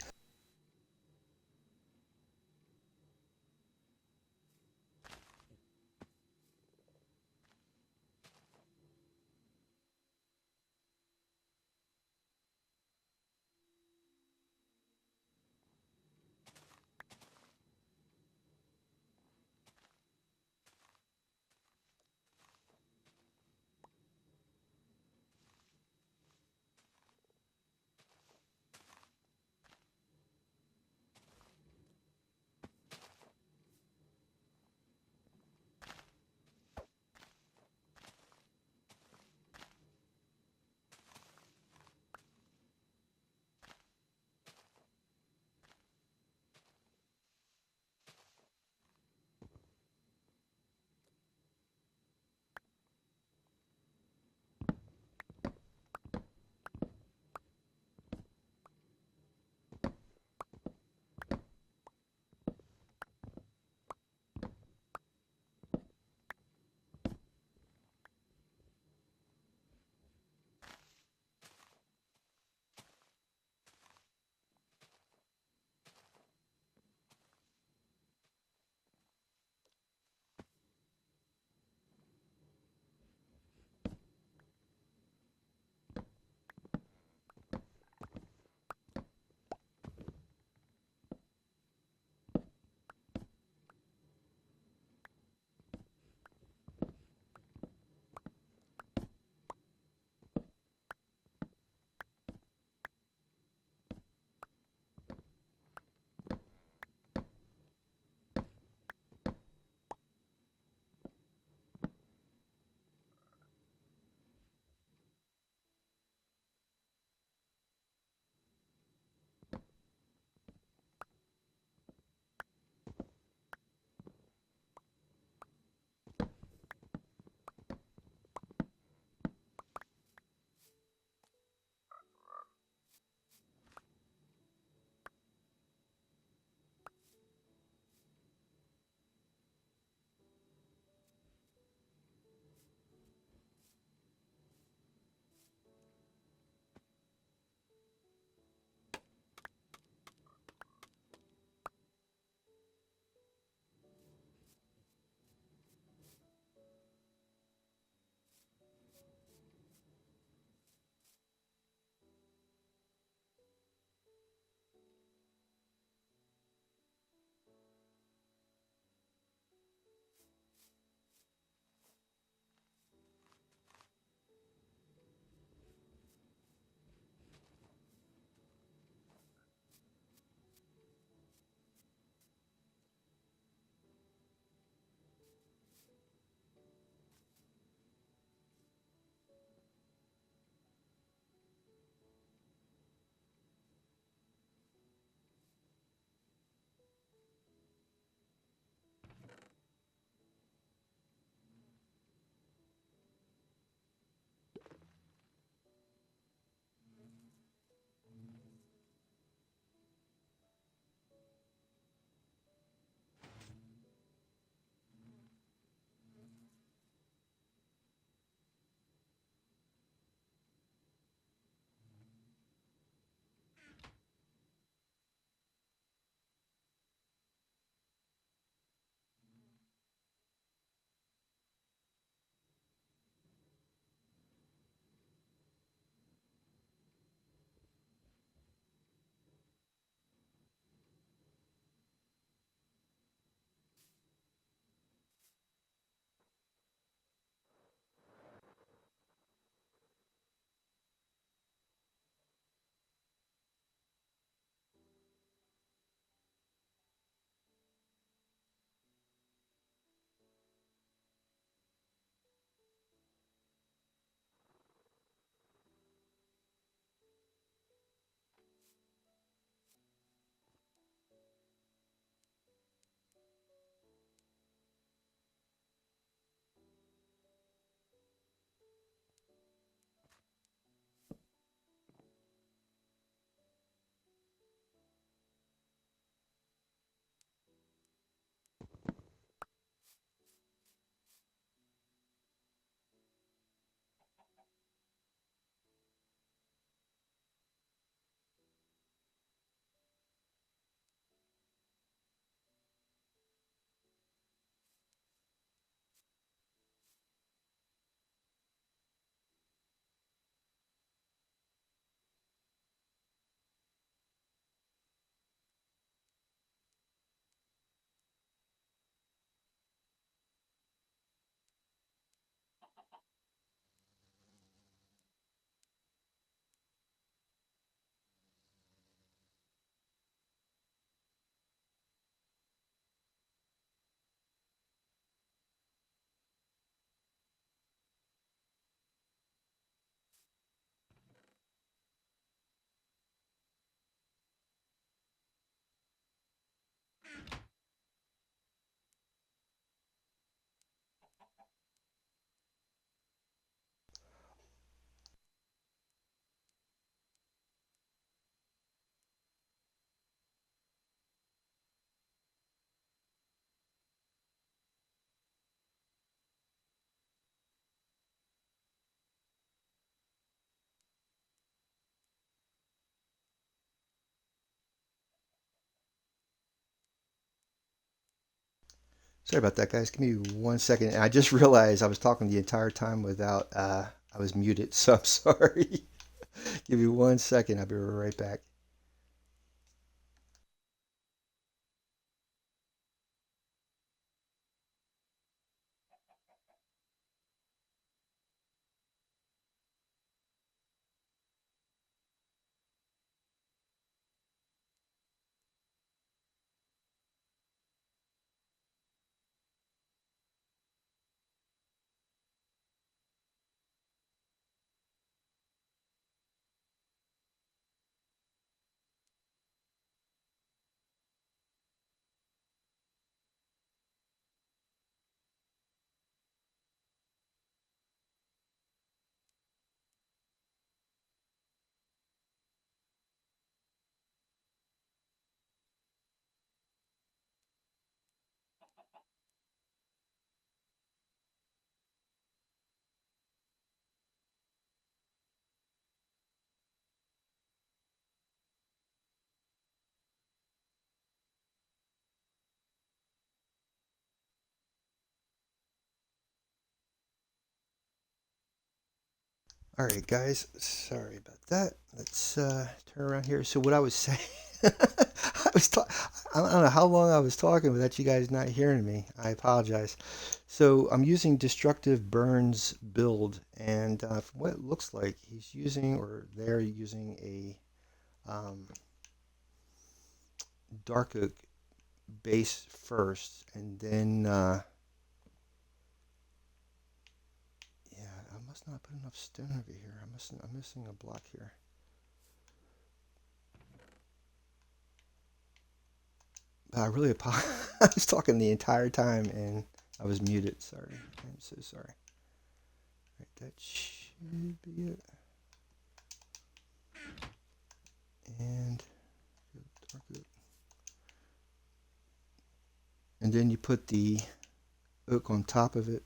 Sorry about that, guys. Give me 1 second. I just realized I was talking the entire time without, I was muted, so I'm sorry. Give me 1 second. I'll be right back. All right, guys. Sorry about that. Let's turn around here. So what I was saying, I was ta- I don't know how long I was talking without you guys not hearing me. I apologize. So I'm using Destructive Burns build, and from what it looks like, he's using or they're using a dark oak base first, and then yeah, I must not put enough stone over here. I'm missing a block here. I really apologize. I was talking the entire time and I was muted. Sorry. I'm so sorry. Right, that should be it. And and then you put the oak on top of it.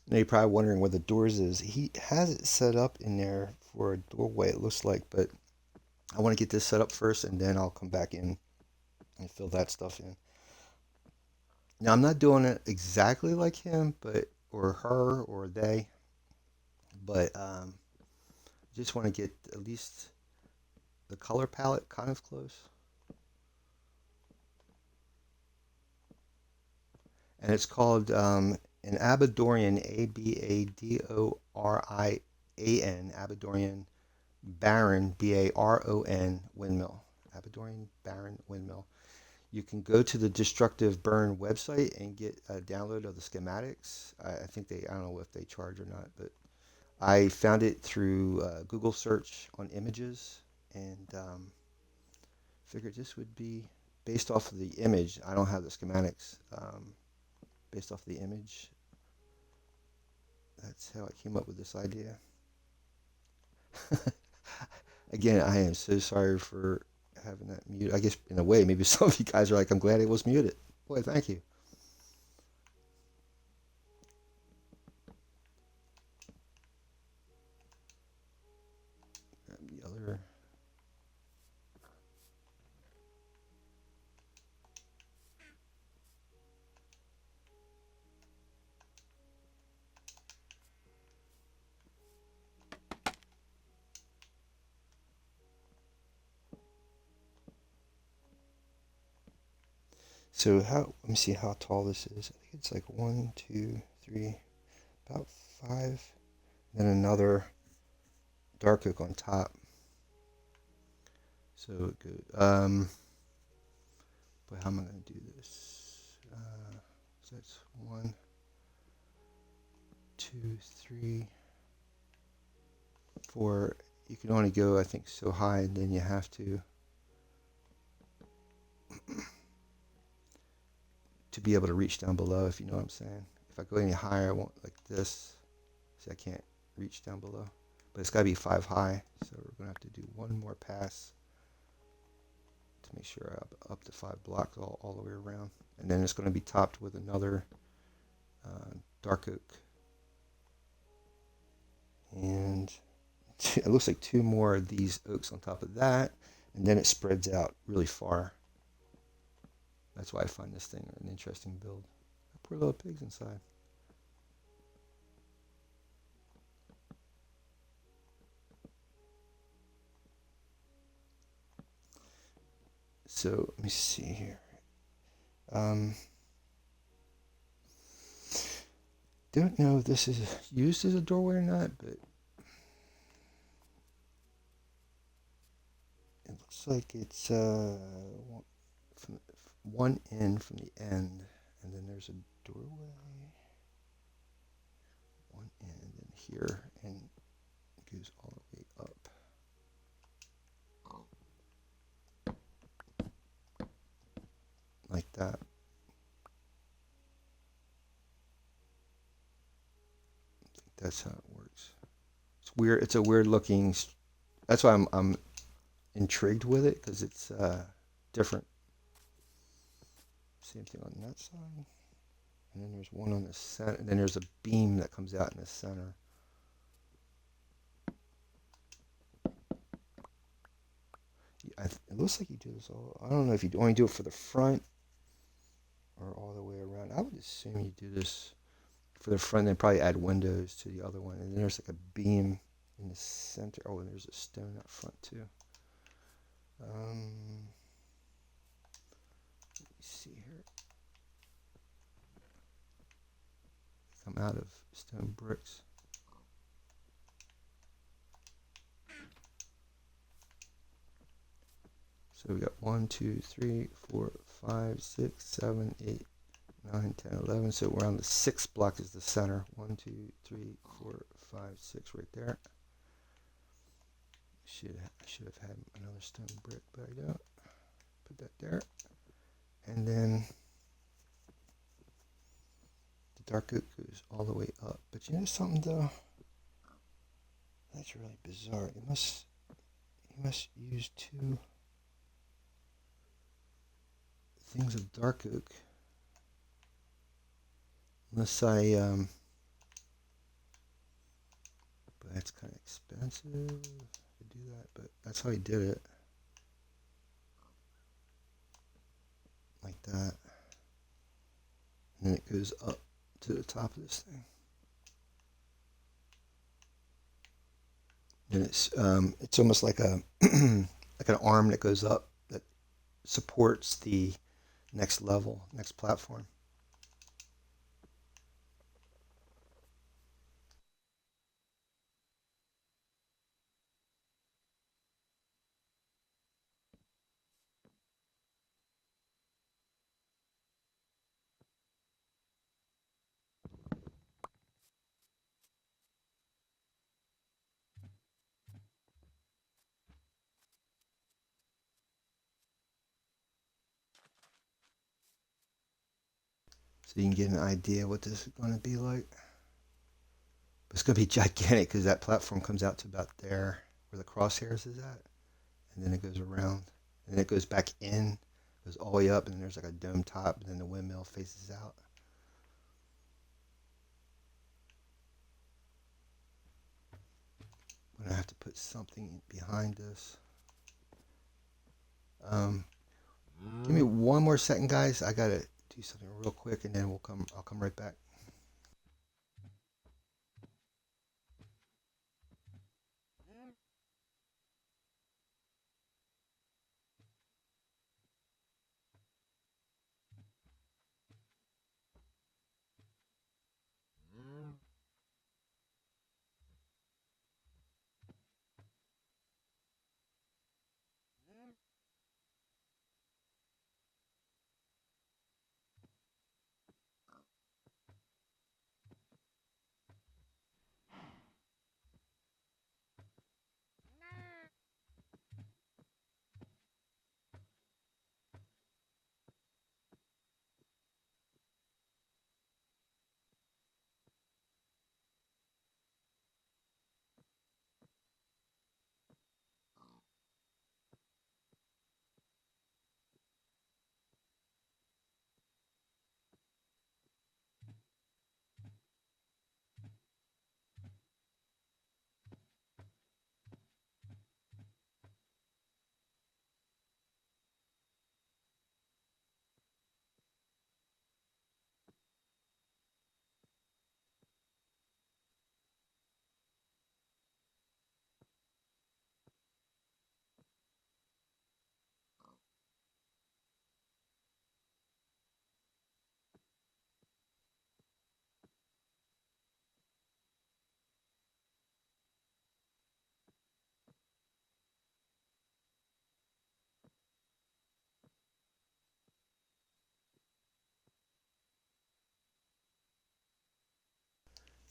Now you're probably wondering where the doors is. He has it set up in there for a doorway, it looks like, but I want to get this set up first and then I'll come back in and fill that stuff in. Now I'm not doing it exactly like him, but or her or they, but just want to get at least the color palette kind of close. And it's called an Abadorian, Abadorian, Abadorian Baron, Baron Windmill. Abadorian Baron Windmill. You can go to the Destructive Burn website and get a download of the schematics. I think I don't know if they charge or not, but I found it through Google search on images and figured this would be based off of the image. I don't have the schematics. Based off the image, that's how I came up with this idea. Again, I am so sorry for having that mute. I guess in a way, maybe some of you guys are like, I'm glad it was muted. Boy, thank you. So let me see how tall this is. I think it's like 1, 2, 3, about 5. Then another dark oak on top. So it goes, but how am I going to do this? So that's 1, 2, 3, 4. You can only go, I think, so high, and then you have to be able to reach down below, if you know what I'm saying. If I go any higher, I won't, like this. See, I can't reach down below. But it's got to be 5 high, so we're going to have to do one more pass to make sure up to 5 blocks all the way around. And then it's going to be topped with another dark oak. And it looks like 2 more of these oaks on top of that, and then it spreads out really far. That's why I find this thing an interesting build. Poor little pigs inside. So let me see here. Don't know if this is used as a doorway or not, but it looks like it's one end from the end, and then there's a doorway. One end and here, and it goes all the way up. Like that. I think that's how it works. It's weird. It's a weird looking. That's why I'm intrigued with it, because it's different. Same thing on that side. And then there's one on the center. And then there's a beam that comes out in the center. It looks like you do this all. I don't know if you only do it for the front or all the way around. I would assume you do this for the front, then probably add windows to the other one. And then there's like a beam in the center. Oh, and there's a stone up front too. Let me see here. Come out of stone bricks. So we got 1, 2, 3, 4, 5, 6, 7, 8, 9, 10, 11. So we're on the 6th block is the center. 1, 2, 3, 4, 5, 6 right there. I should have had another stone brick, but I don't. Put that there. And then the dark oak goes all the way up. But you know something though? That's really bizarre. You must use 2 things of dark oak. Unless but that's kind of expensive to do that, but that's how he did it. Like that. And then it goes up to the top of this thing. And it's almost like a like an arm that goes up that supports the next level, next platform. So you can get an idea what this is going to be like. But it's going to be gigantic because that platform comes out to about there where the crosshairs is at. And then it goes around. And then it goes back in, goes all the way up, and then there's like a dome top, and then the windmill faces out. I'm going to have to put something behind this. Give me one more second, guys. I got to do something real quick, and then I'll come right back.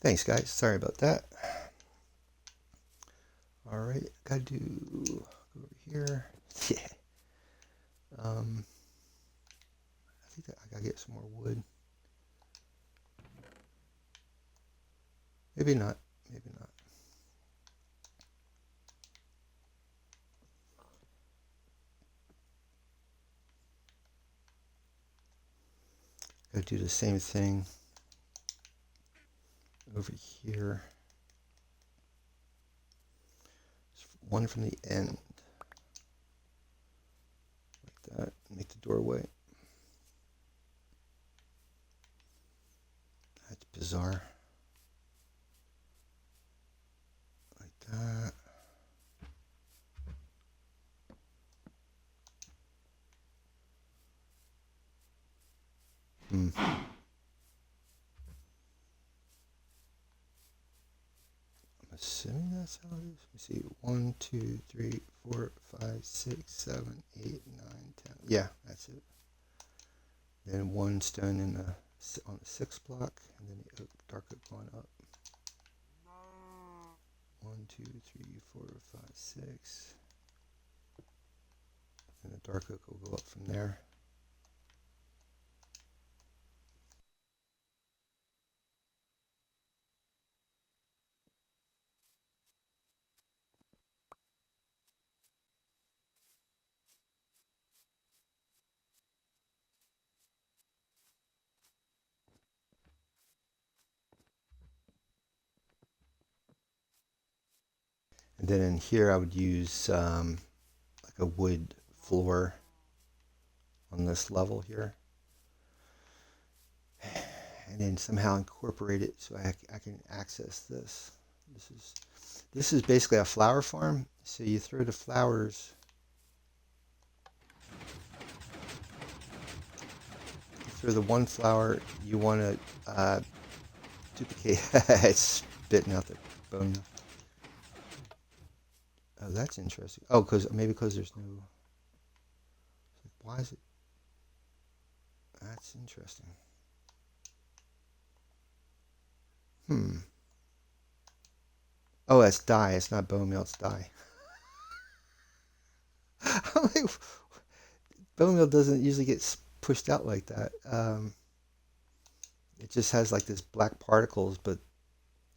Thanks, guys. Sorry about that. All right, gotta go over here. Yeah. I think that I gotta get some more wood. Maybe not. Maybe not. Gotta do the same thing over here. One from the end, like that. Make the doorway. That's bizarre. Like that. I'm assuming that's how it is. Let me see. 1, 2, 3, 4, 5, 6, 7, 8, 9, 10. Yeah, that's it. Then one stone on the 6th block, and then the dark oak going up. 1, 2, 3, 4, 5, 6. And the dark oak will go up from there. And then in here I would use like a wood floor on this level here. And then somehow incorporate it so I can access this. This is basically a flower farm. So you throw the flowers. You throw the one flower you want to duplicate. It's spitting out the bone. Oh, that's interesting. Oh, maybe because there's no. Why is it? That's interesting. Oh, that's dye. It's not bone meal. It's dye. I'm like, bone meal doesn't usually get pushed out like that. It just has like this black particles, but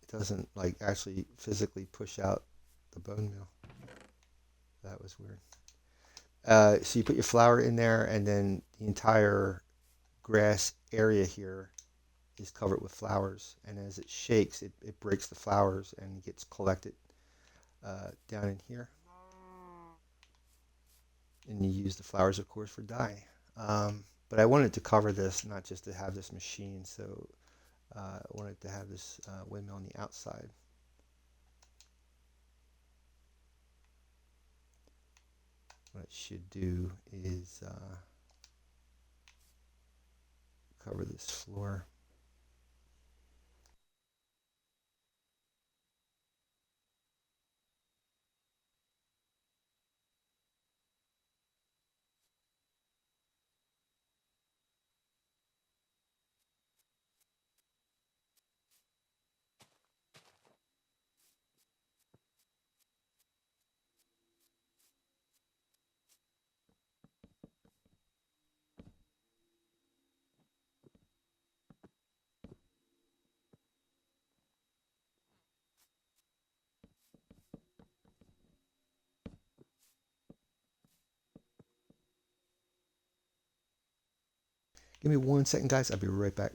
it doesn't like actually physically push out the bone meal. That was weird. So you put your flour in there, and then the entire grass area here is covered with flowers. And as it shakes, it breaks the flowers and gets collected down in here. And you use the flowers, of course, for dye. But I wanted to cover this, not just to have this machine. So I wanted to have this windmill on the outside. What it should do is cover this floor. Give me 1 second, guys. I'll be right back.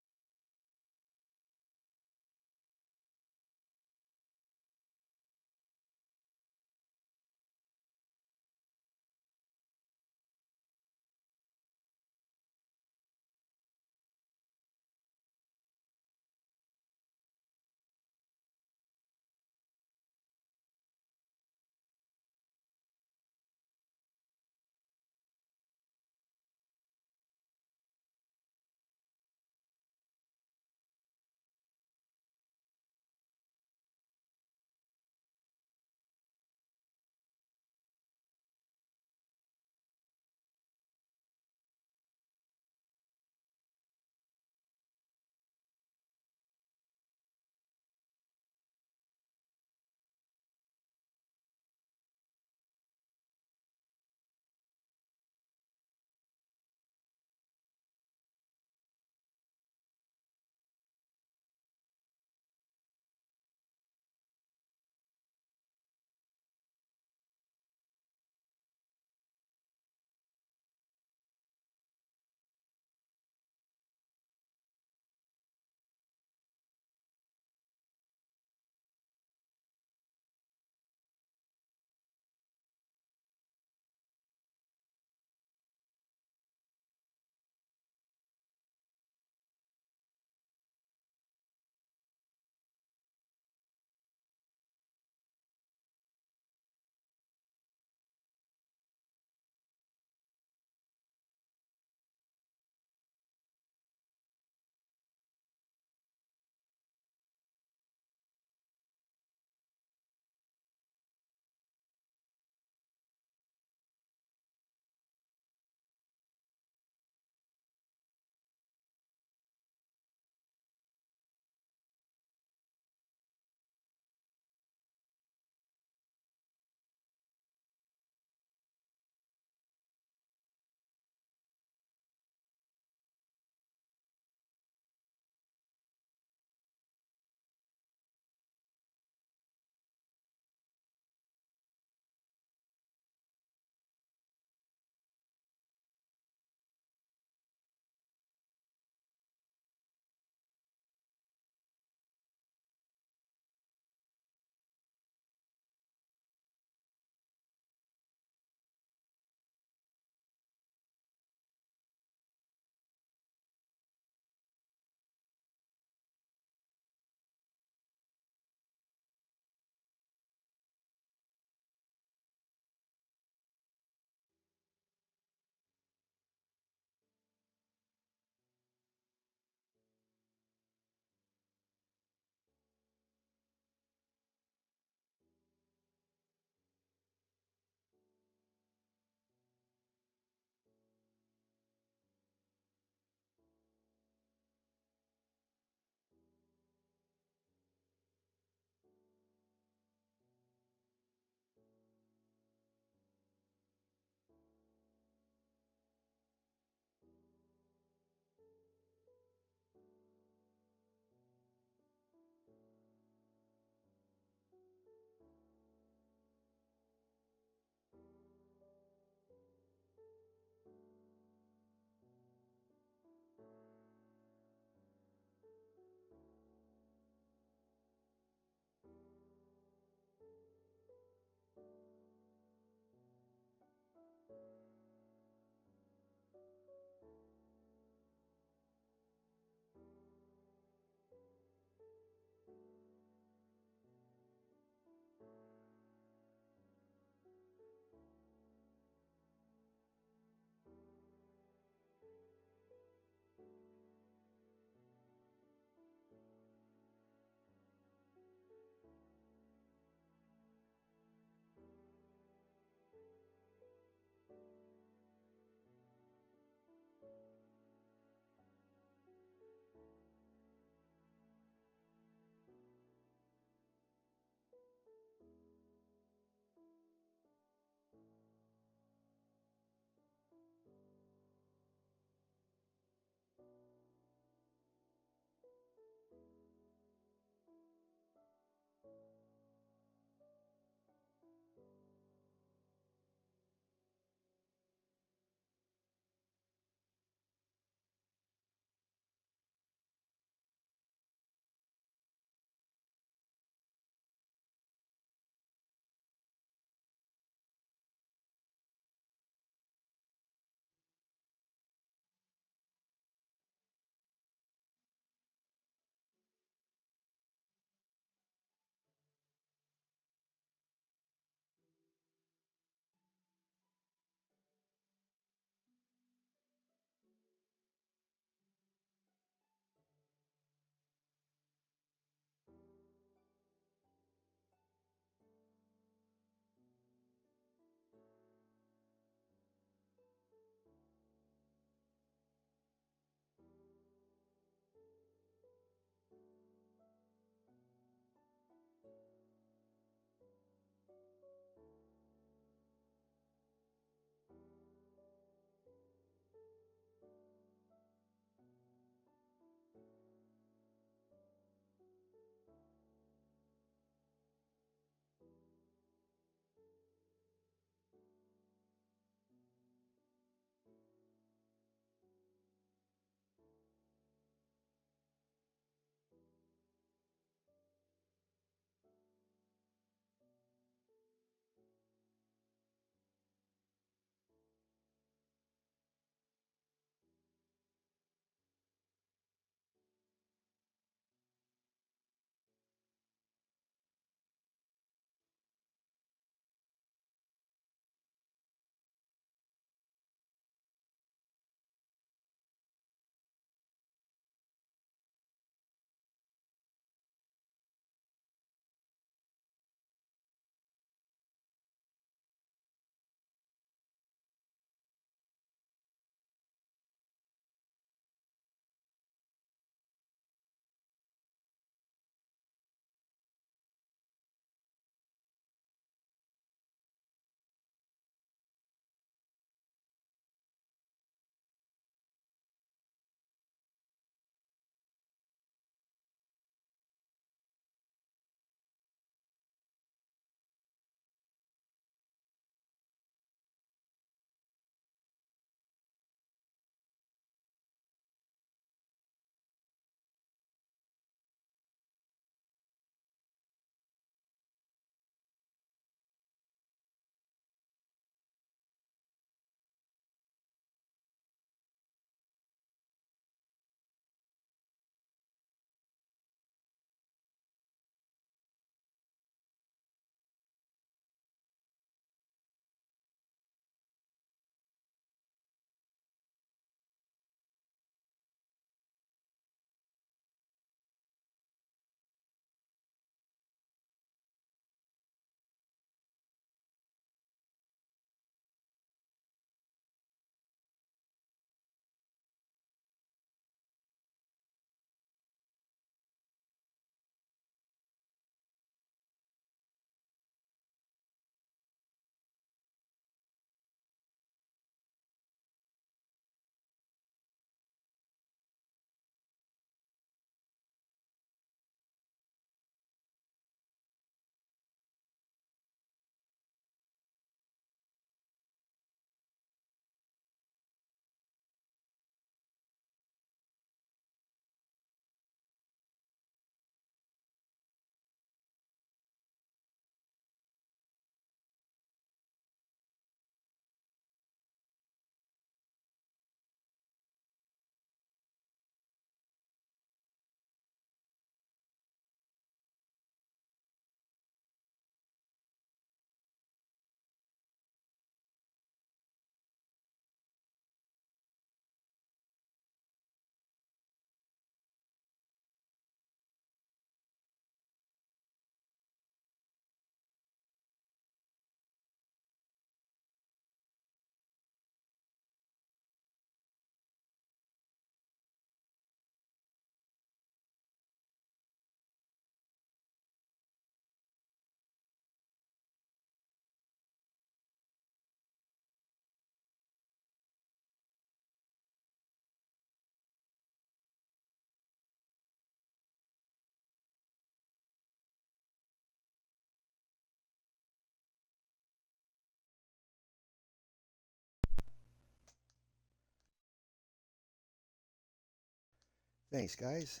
Thanks, guys.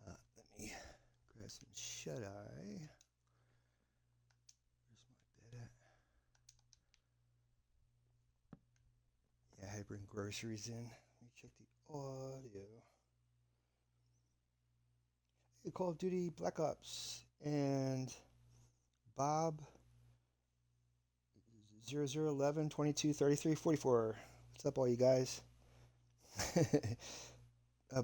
Let me grab some shut-eye. Where's my bed at? Yeah, I had to bring groceries in. Let me check the audio. Hey, Call of Duty Black Ops and Bob 0011 22 33 44. What's up, all you guys?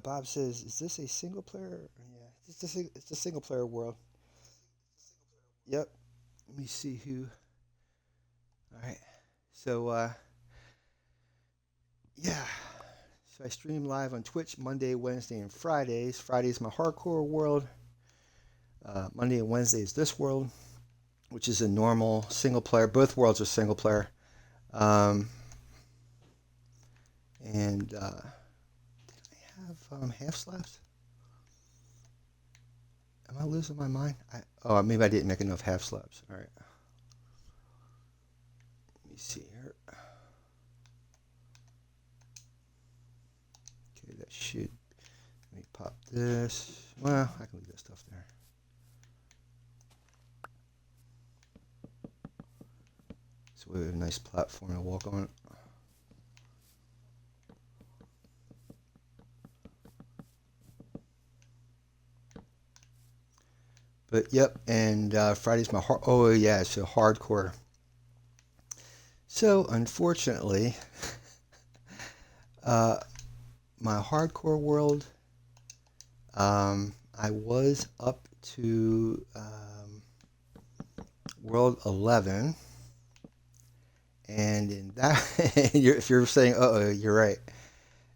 Bob says, "Is this a single player?" Yeah, it's a single player world. Yep. Let me see who. All right. So, yeah. So I stream live on Twitch Monday, Wednesday, and Fridays. Friday's my hardcore world. Monday and Wednesday is this world, which is a normal single player. Both worlds are single player. Um, and did I have half slabs? Am I losing my mind? Maybe I didn't make enough half slabs. All right. Let me see here. Okay, that should. Let me pop this. Well, I can leave that stuff there. So we have a nice platform to walk on. But yep, and Friday's my oh yeah, so hardcore. So unfortunately, my hardcore world, I was up to world 11, and in that, if you're saying, "Uh-oh," you're right.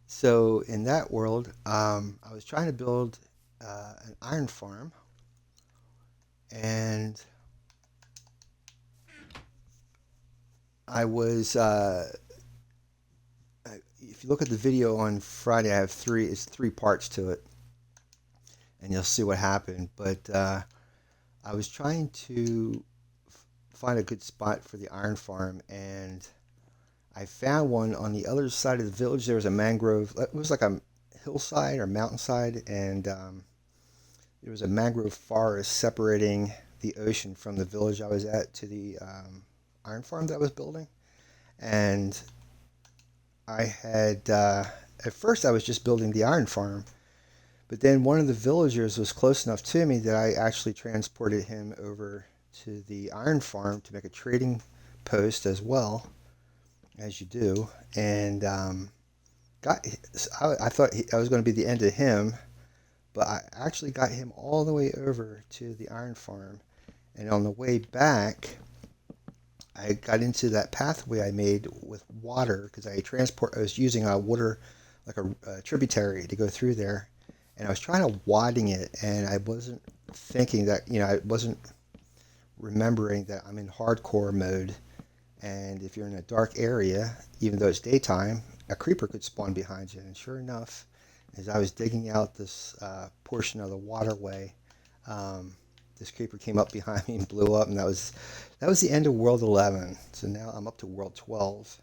So in that world, I was trying to build an iron farm, and I was. If you look at the video on Friday, I have it's 3 parts to it, and you'll see what happened. But I was trying to find a good spot for the iron farm, and I found one on the other side of the village. There was a mangrove. It was like a hillside or mountainside, and there was a mangrove forest separating the ocean from the village I was at to the iron farm that I was building. And I had at first I was just building the iron farm, but then one of the villagers was close enough to me that I actually transported him over to the iron farm to make a trading post as well, as you do. And got I thought I was going to be the end of him, but I actually got him all the way over to the iron farm. And on the way back, I got into that pathway I made with water because I was using a water like a tributary to go through there, and I was trying to wadding it, and I wasn't thinking that I wasn't remembering that I'm in hardcore mode, and if you're in a dark area, even though it's daytime, a creeper could spawn behind you, and sure enough, as I was digging out this portion of the waterway, this creeper came up behind me and blew up, and that was the end of World 11. So now I'm up to World 12,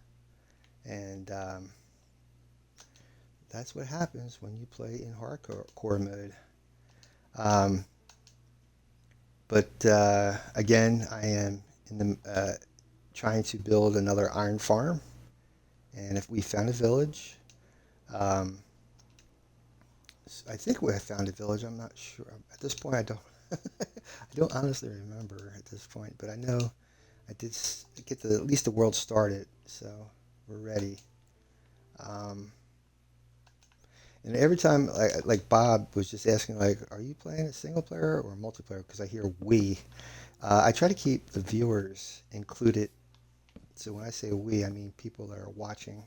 and that's what happens when you play in hardcore mode. Um, but again, I am in the trying to build another iron farm, and if we found a village, um, I think we have found a village. I'm not sure at this point. I don't. I don't honestly remember at this point, but I know I did get at least the world started, so we're ready. Um, and every time, like Bob was just asking, like, are you playing a single player or multiplayer? Because I hear we. I try to keep the viewers included. So when I say we, I mean people that are watching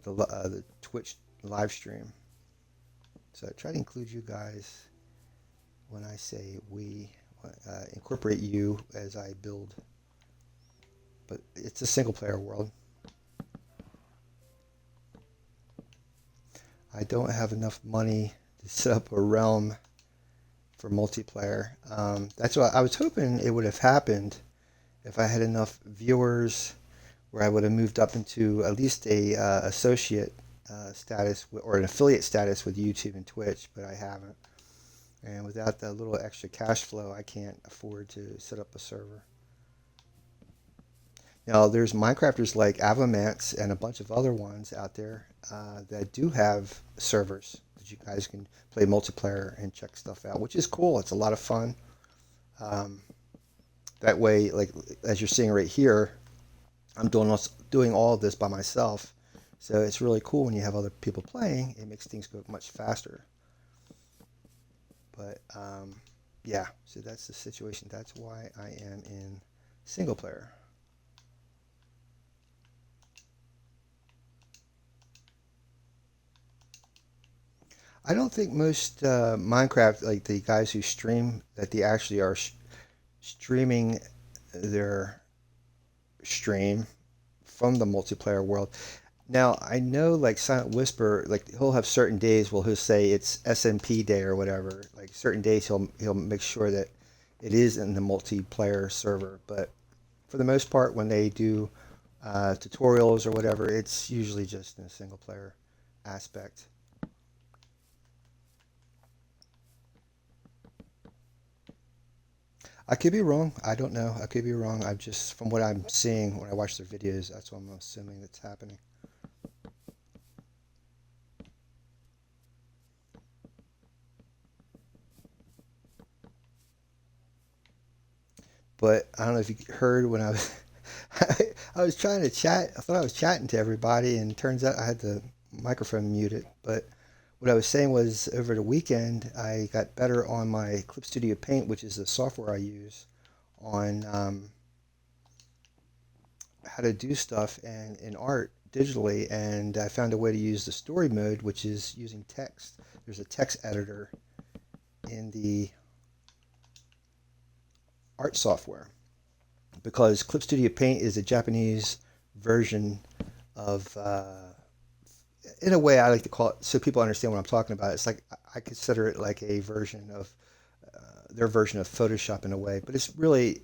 the Twitch live stream. So I try to include you guys when I say we, incorporate you as I build. But it's a single player world. I don't have enough money to set up a realm for multiplayer. That's why I was hoping it would have happened if I had enough viewers where I would have moved up into at least a associate status or an affiliate status with YouTube and Twitch, but I haven't. And without the little extra cash flow, I can't afford to set up a server. Now, there's Minecrafters like Avamance and a bunch of other ones out there that do have servers that you guys can play multiplayer and check stuff out, which is cool. It's a lot of fun. Um, that way, like as you're seeing right here, I'm doing all of this by myself. So it's really cool when you have other people playing. It makes things go much faster. But yeah, so that's the situation. That's why I am in single player. I don't think most Minecraft, like the guys who stream, that they actually are streaming their stream from the multiplayer world. Now, I know like Silent Whisper, like he'll have certain days where he'll say it's SMP day or whatever. Like certain days he'll make sure that it is in the multiplayer server. But for the most part, when they do tutorials or whatever, it's usually just in a single player aspect. I could be wrong. I don't know. I could be wrong. I'm just from what I'm seeing when I watch their videos. That's what I'm assuming that's happening. But I don't know if you heard when I was I was trying to chat. I thought I was chatting to everybody, and turns out I had the microphone muted. But what I was saying was over the weekend I got better on my Clip Studio Paint, which is the software I use on how to do stuff and in art digitally, and I found a way to use the story mode, which is using text. There's a text editor in the art software because Clip Studio Paint is a Japanese version of, in a way, I like to call it so people understand what I'm talking about. It's like I consider it like a version of their version of Photoshop in a way, but it's really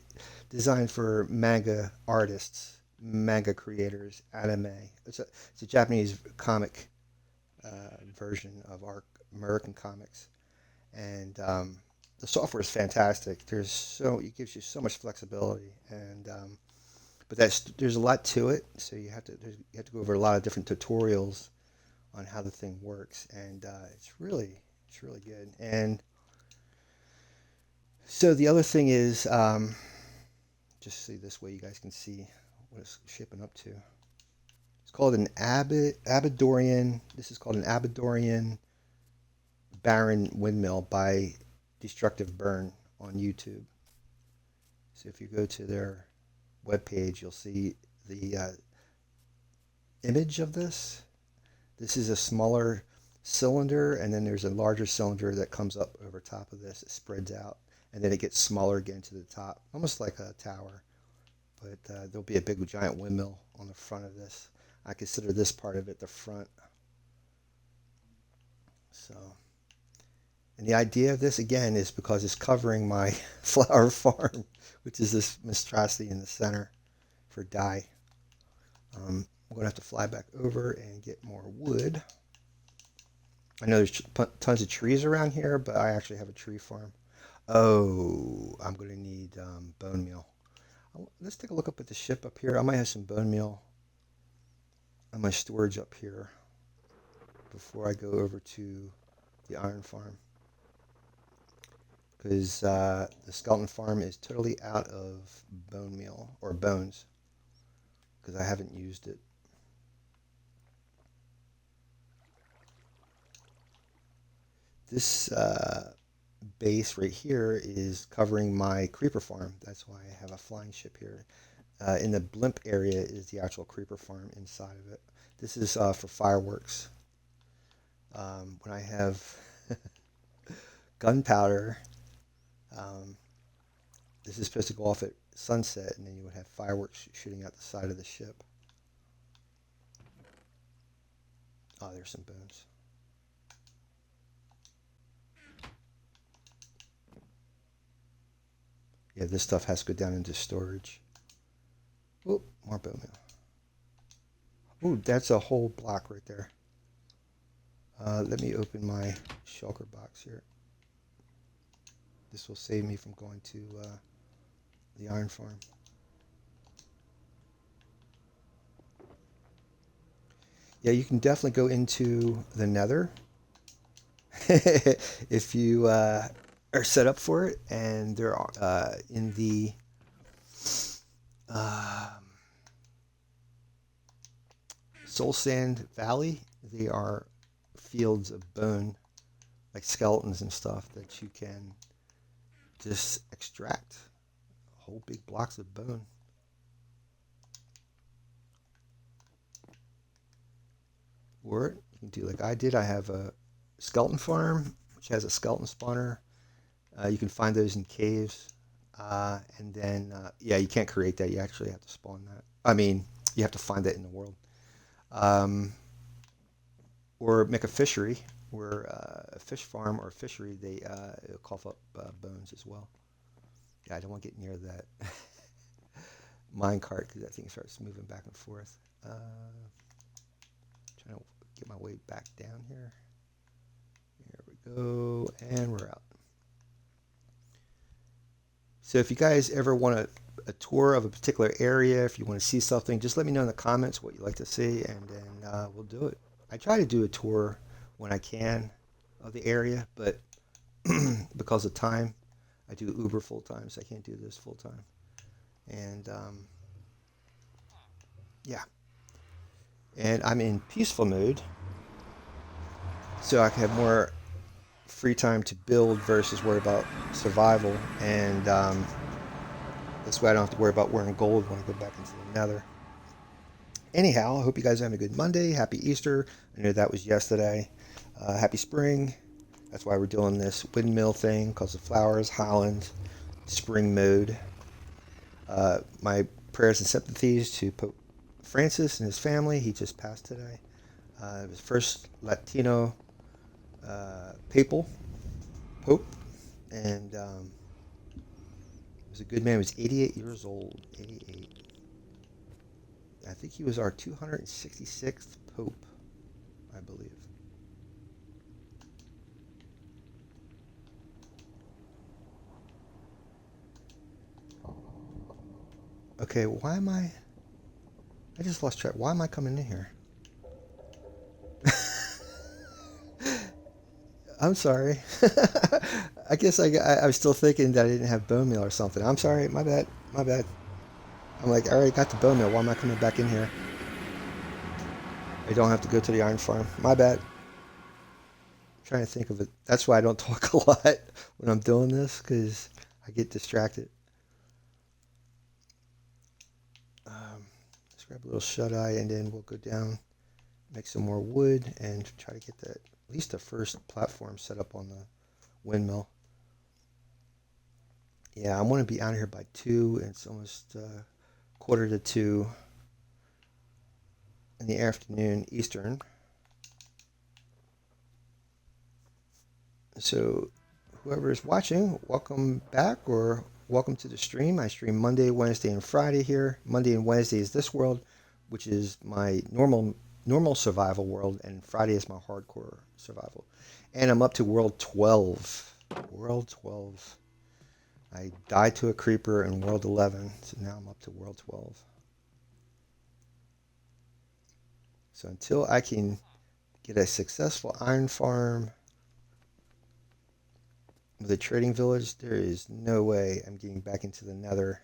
designed for manga artists, manga creators, anime. It's a Japanese comic version of our American comics, and the software is fantastic. It gives you so much flexibility, and but there's a lot to it, so you have to go over a lot of different tutorials on how the thing works, and it's really good. And so the other thing is, just see this way you guys can see what it's shaping up to. It's called an Abadorian. This is called an Abadorian Baron Windmill by Destructive Burn on YouTube. So if you go to their webpage, you'll see the image of this. This is a smaller cylinder, and then there's a larger cylinder that comes up over top of this. It spreads out, and then it gets smaller again to the top, almost like a tower. But there'll be a big giant windmill on the front of this. I consider this part of it the front. So, and the idea of this again is because it's covering my flower farm, which is this monstrosity in the center for dye. I'm going to have to fly back over and get more wood. I know there's tons of trees around here, but I actually have a tree farm. Oh, I'm going to need bone meal. Let's take a look up at the ship up here. I might have some bone meal on my storage up here before I go over to the iron farm. Because the skeleton farm is totally out of bone meal, or bones, because I haven't used it. This base right here is covering my creeper farm. That's why I have a flying ship here. In the blimp area is the actual creeper farm inside of it. This is for fireworks. When I have gunpowder, this is supposed to go off at sunset, and then you would have fireworks shooting out the side of the ship. Oh, there's some bones. Yeah, this stuff has to go down into storage. Oh, more bone meal. Oh, that's a whole block right there. Let me open my shulker box here. This will save me from going to the iron farm. Yeah, you can definitely go into the nether if you are set up for it. And there are in the uh, Soul Sand Valley, they are fields of bone, like skeletons and stuff, that you can just extract whole big blocks of bone. Or you can do like I did. I have a skeleton farm, which has a skeleton spawner. You can find those in caves. And then, yeah, you can't create that. You actually have to spawn that. I mean, you have to find that in the world. Um, or make a fishery, where a fish farm or fishery, they cough up bones as well. Yeah, I don't want to get near that mine cart because that thing starts moving back and forth. Trying to get my way back down here. There we go, and we're out. So if you guys ever want a tour of a particular area, if you want to see something, just let me know in the comments what you'd like to see, and then we'll do it. I try to do a tour when I can of the area, but because of time, I do Uber full time, so I can't do this full time. And yeah, and I'm in peaceful mode, so I can have more free time to build versus worry about survival. And this way I don't have to worry about wearing gold when I go back into the nether. Anyhow, I hope you guys are having a good Monday. Happy Easter. I know that was yesterday. Happy spring. That's why we're doing this windmill thing, because the flowers, Holland, spring mode. My prayers and sympathies to Pope Francis and his family. He just passed today. It was first Latino papal pope, and he was a good man. He was 88 years old. 88. I think he was our 266th pope, I believe. Okay, why am I just lost track. Why am I coming in here? I'm sorry. I guess I was still thinking that I didn't have bone meal or something. I'm sorry. My bad. My bad. I'm like, I already got the bone meal. Why am I coming back in here? I don't have to go to the iron farm. My bad. I'm trying to think of it. That's why I don't talk a lot when I'm doing this, because I get distracted. Let's grab a little shut eye, and then we'll go down, make some more wood, and try to get that at least the first platform set up on the windmill. Yeah, I want to be out of here by 2. It's almost quarter to 2 in the afternoon Eastern. So whoever is watching, welcome back, or welcome to the stream. I stream Monday, Wednesday, and Friday here. Monday and Wednesday is this world, which is my normal survival world, and Friday is my hardcore survival. And I'm up to world 12. World 12. I died to a creeper in world 11, so now I'm up to world 12. So until I can get a successful iron farm with a trading village, there is no way I'm getting back into the nether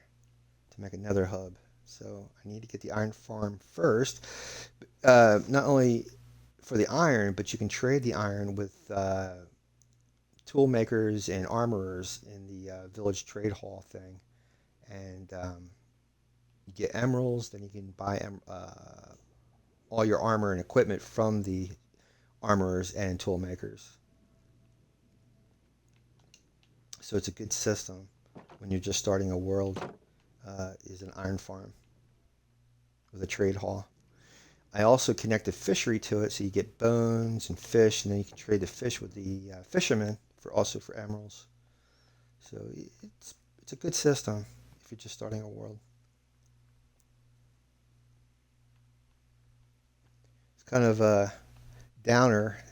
to make a nether hub. So I need to get the iron farm first. Not only for the iron, but you can trade the iron with tool makers and armorers in the village trade hall thing. And you get emeralds, then you can buy all your armor and equipment from the armorers and tool makers. So it's a good system when you're just starting a world, is an iron farm with a trade hall. I also connect a fishery to it, so you get bones and fish, and then you can trade the fish with the fishermen for emeralds. So it's a good system if you're just starting a world. It's kind of downer.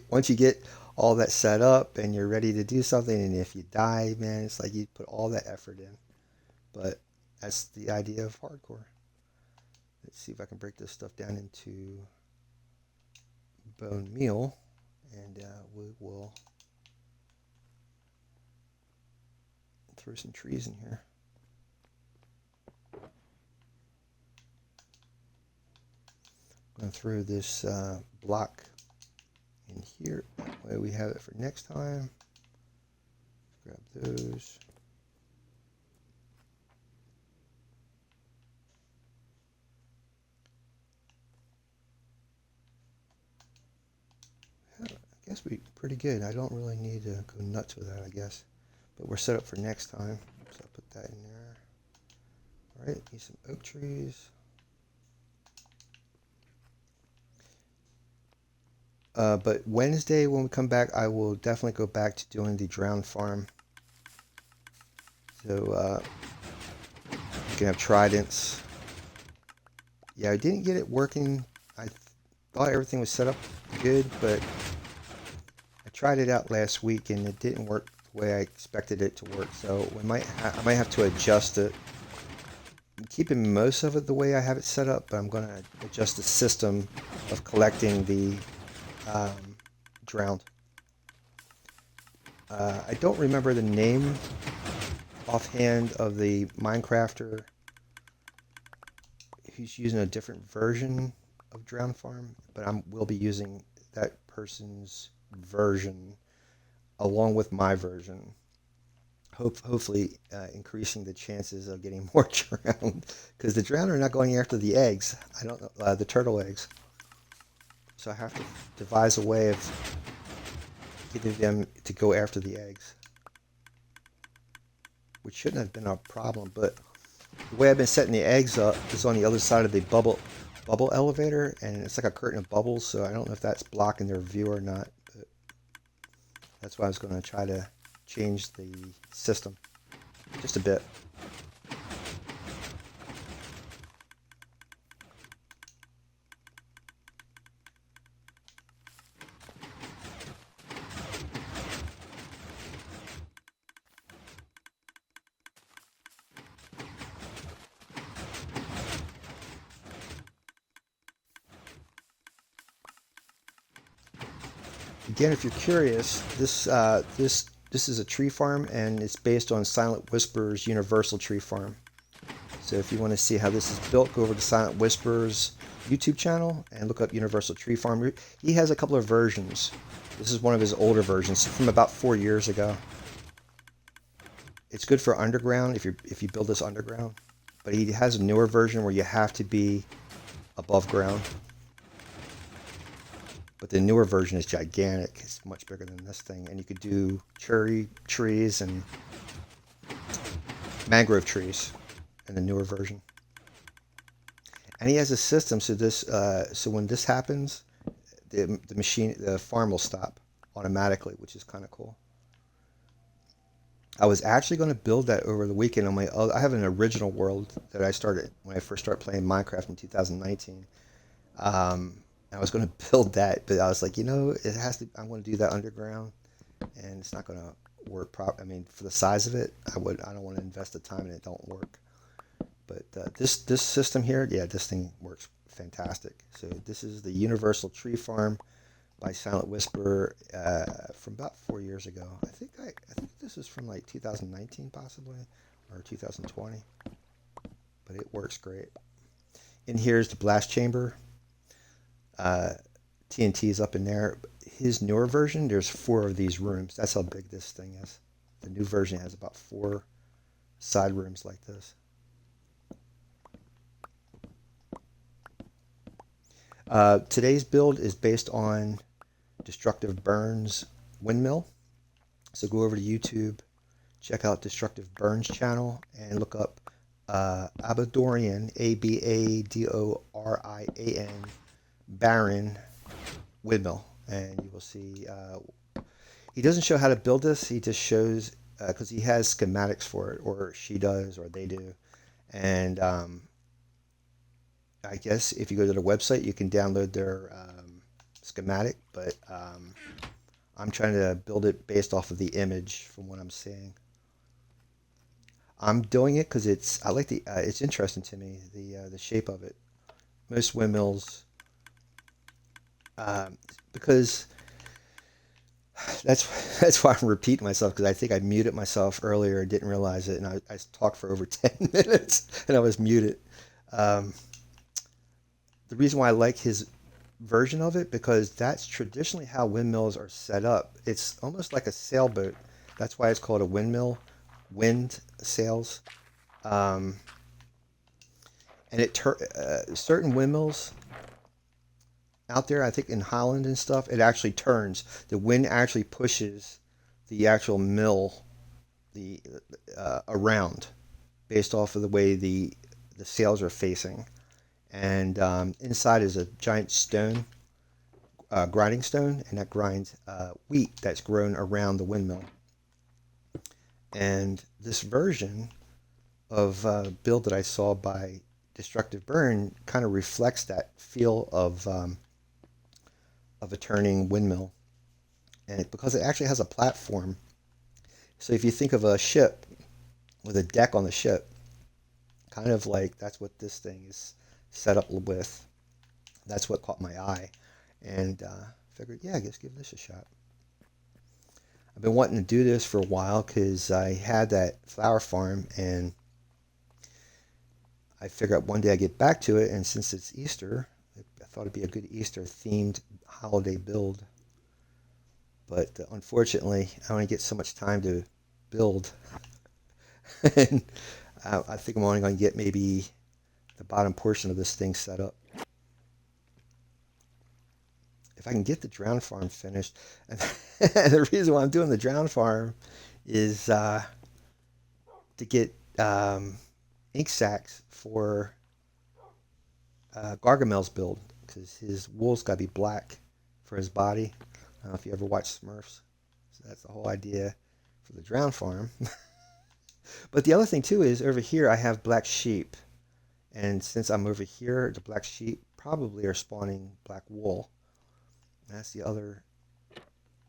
Once you get all that set up and you're ready to do something, and if you die, man, it's like you put all that effort in. But that's the idea of hardcore. Let's see if I can break this stuff down into bone meal, and we will throw some trees in here. I'm going to throw this block in here. That way we have it for next time. Grab those. I guess we're pretty good. I don't really need to go nuts with that, I guess. But we're set up for next time. So I'll put that in there. All right, need some oak trees. But Wednesday when we come back, I will definitely go back to doing the drowned farm. So you can have tridents. Yeah, I didn't get it working. I thought everything was set up good, but I tried it out last week and it didn't work the way I expected it to work. So I might have to adjust it. I'm keeping most of it the way I have it set up, but I'm going to adjust the system of collecting the drowned. I don't remember the name offhand of the Minecrafter who's using a different version of Drowned Farm, but will be using that person's version along with my version. Hopefully increasing the chances of getting more drowned, because the drowned are not going after the eggs. I don't know, the turtle eggs. So I have to devise a way of getting them to go after the eggs, which shouldn't have been a problem. But the way I've been setting the eggs up is on the other side of the bubble elevator, and it's like a curtain of bubbles. So I don't know if that's blocking their view or not. But that's why I was going to try to change the system just a bit. Again, if you're curious, this is a tree farm, and it's based on Silent Whisper's Universal Tree Farm. So if you want to see how this is built, go over to Silent Whisper's YouTube channel and look up Universal Tree Farm. He has a couple of versions. This is one of his older versions from about 4 years ago. It's good for underground if you build this underground, but he has a newer version where you have to be above ground. But the newer version is gigantic. It's much bigger than this thing. And you could do cherry trees and mangrove trees in the newer version. And he has a system so so when this happens, the farm will stop automatically, which is kind of cool. I was actually going to build that over the weekend on I have an original world that I started when I first started playing Minecraft in 2019. I was going to build that, but I was like, it has to. I want to do that underground, and it's not going to work properly. I mean, for the size of it, I don't want to invest the time and it don't work. But this system here, yeah, this thing works fantastic. So this is the Universal Tree Farm by Silent Whisper from about 4 years ago. I think this is from like 2019 possibly, or 2020. But it works great. And here's the blast chamber. TNT is up in there. His newer version, there's 4 of these rooms. That's how big this thing is. The new version has about 4 side rooms like this. Today's build is based on Destructive Burn's Windmill. So go over to YouTube, check out Destructive Burn's channel, and look up Abadorian, Abadorian Baron Windmill, and you will see he doesn't show how to build this. He just shows because he has schematics for it, or she does, or they do. And I guess if you go to their website, you can download their schematic, but I'm trying to build it based off of the image from what I'm seeing. I'm doing it because I like it's interesting to me, the shape of it. Most windmills, because that's why I'm repeating myself, because I think I muted myself earlier and didn't realize it, and I talked for over 10 minutes and I was muted. Um, the reason why I like his version of it, because that's traditionally how windmills are set up. It's almost like a sailboat. That's why it's called a windmill, wind sails. Um, and certain windmills out there, I think in Holland and stuff, it actually turns. The wind actually pushes the actual mill the around based off of the way the sails are facing. And inside is a giant stone, grinding stone, and that grinds wheat that's grown around the windmill. And this version of build that I saw by Destructive Burn kind of reflects that feel of a turning windmill. And because it actually has a platform, so if you think of a ship with a deck on the ship, kind of like that's what this thing is set up with. That's what caught my eye, and figured, yeah, I guess give this a shot. I've been wanting to do this for a while because I had that flower farm, and I figured one day I'd get back to it. And since it's Easter, I thought it'd be a good Easter themed holiday build. But unfortunately, I only get so much time to build, and I think I'm only going to get maybe the bottom portion of this thing set up. If I can get the drown farm finished, and the reason why I'm doing the drown farm is to get ink sacs for Gargamel's build, because his wool's got to be black for his body. I don't know if you ever watched Smurfs. So that's the whole idea for the drown farm. But the other thing too is over here I have black sheep, and since I'm over here, the black sheep probably are spawning black wool. And that's the other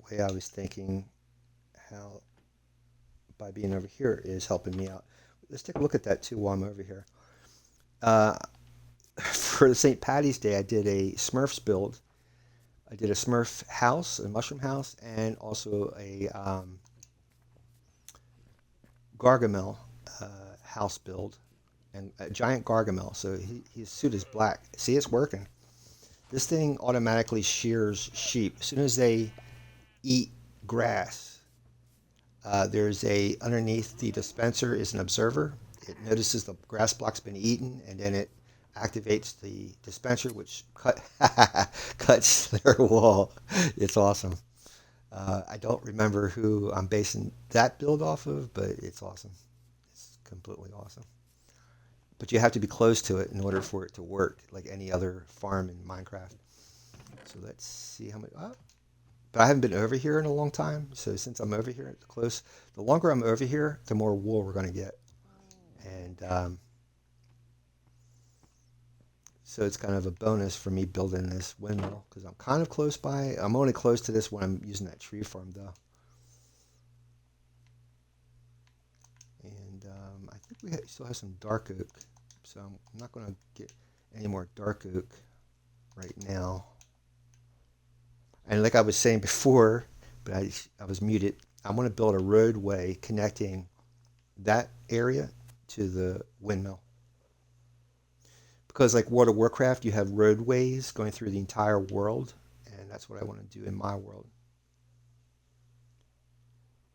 way I was thinking, how by being over here is helping me out. Let's take a look at that too while I'm over here. Uh, for the St. Patty's Day, I did a Smurfs build. I did a Smurf house, a mushroom house, and also a Gargamel house build, and a giant Gargamel. So his suit is black. See, it's working. This thing automatically shears sheep as soon as they eat grass. There's underneath the dispenser is an observer. It notices the grass block's been eaten, and then it activates the dispenser, which cuts their wall. It's awesome. I don't remember who I'm basing that build off of, but it's awesome. It's completely awesome. But you have to be close to it in order for it to work, like any other farm in Minecraft. So let's see how much. Oh, but I haven't been over here in a long time. So since I'm over here close, the longer I'm over here, the more wool we're going to get. And so it's kind of a bonus for me building this windmill, because I'm kind of close by. I'm only close to this when I'm using that tree farm, though. And I think we still have some dark oak. So I'm not going to get any more dark oak right now. And like I was saying before, but I was muted, I want to build a roadway connecting that area to the windmill. Because like World of Warcraft, you have roadways going through the entire world, and that's what I want to do in my world.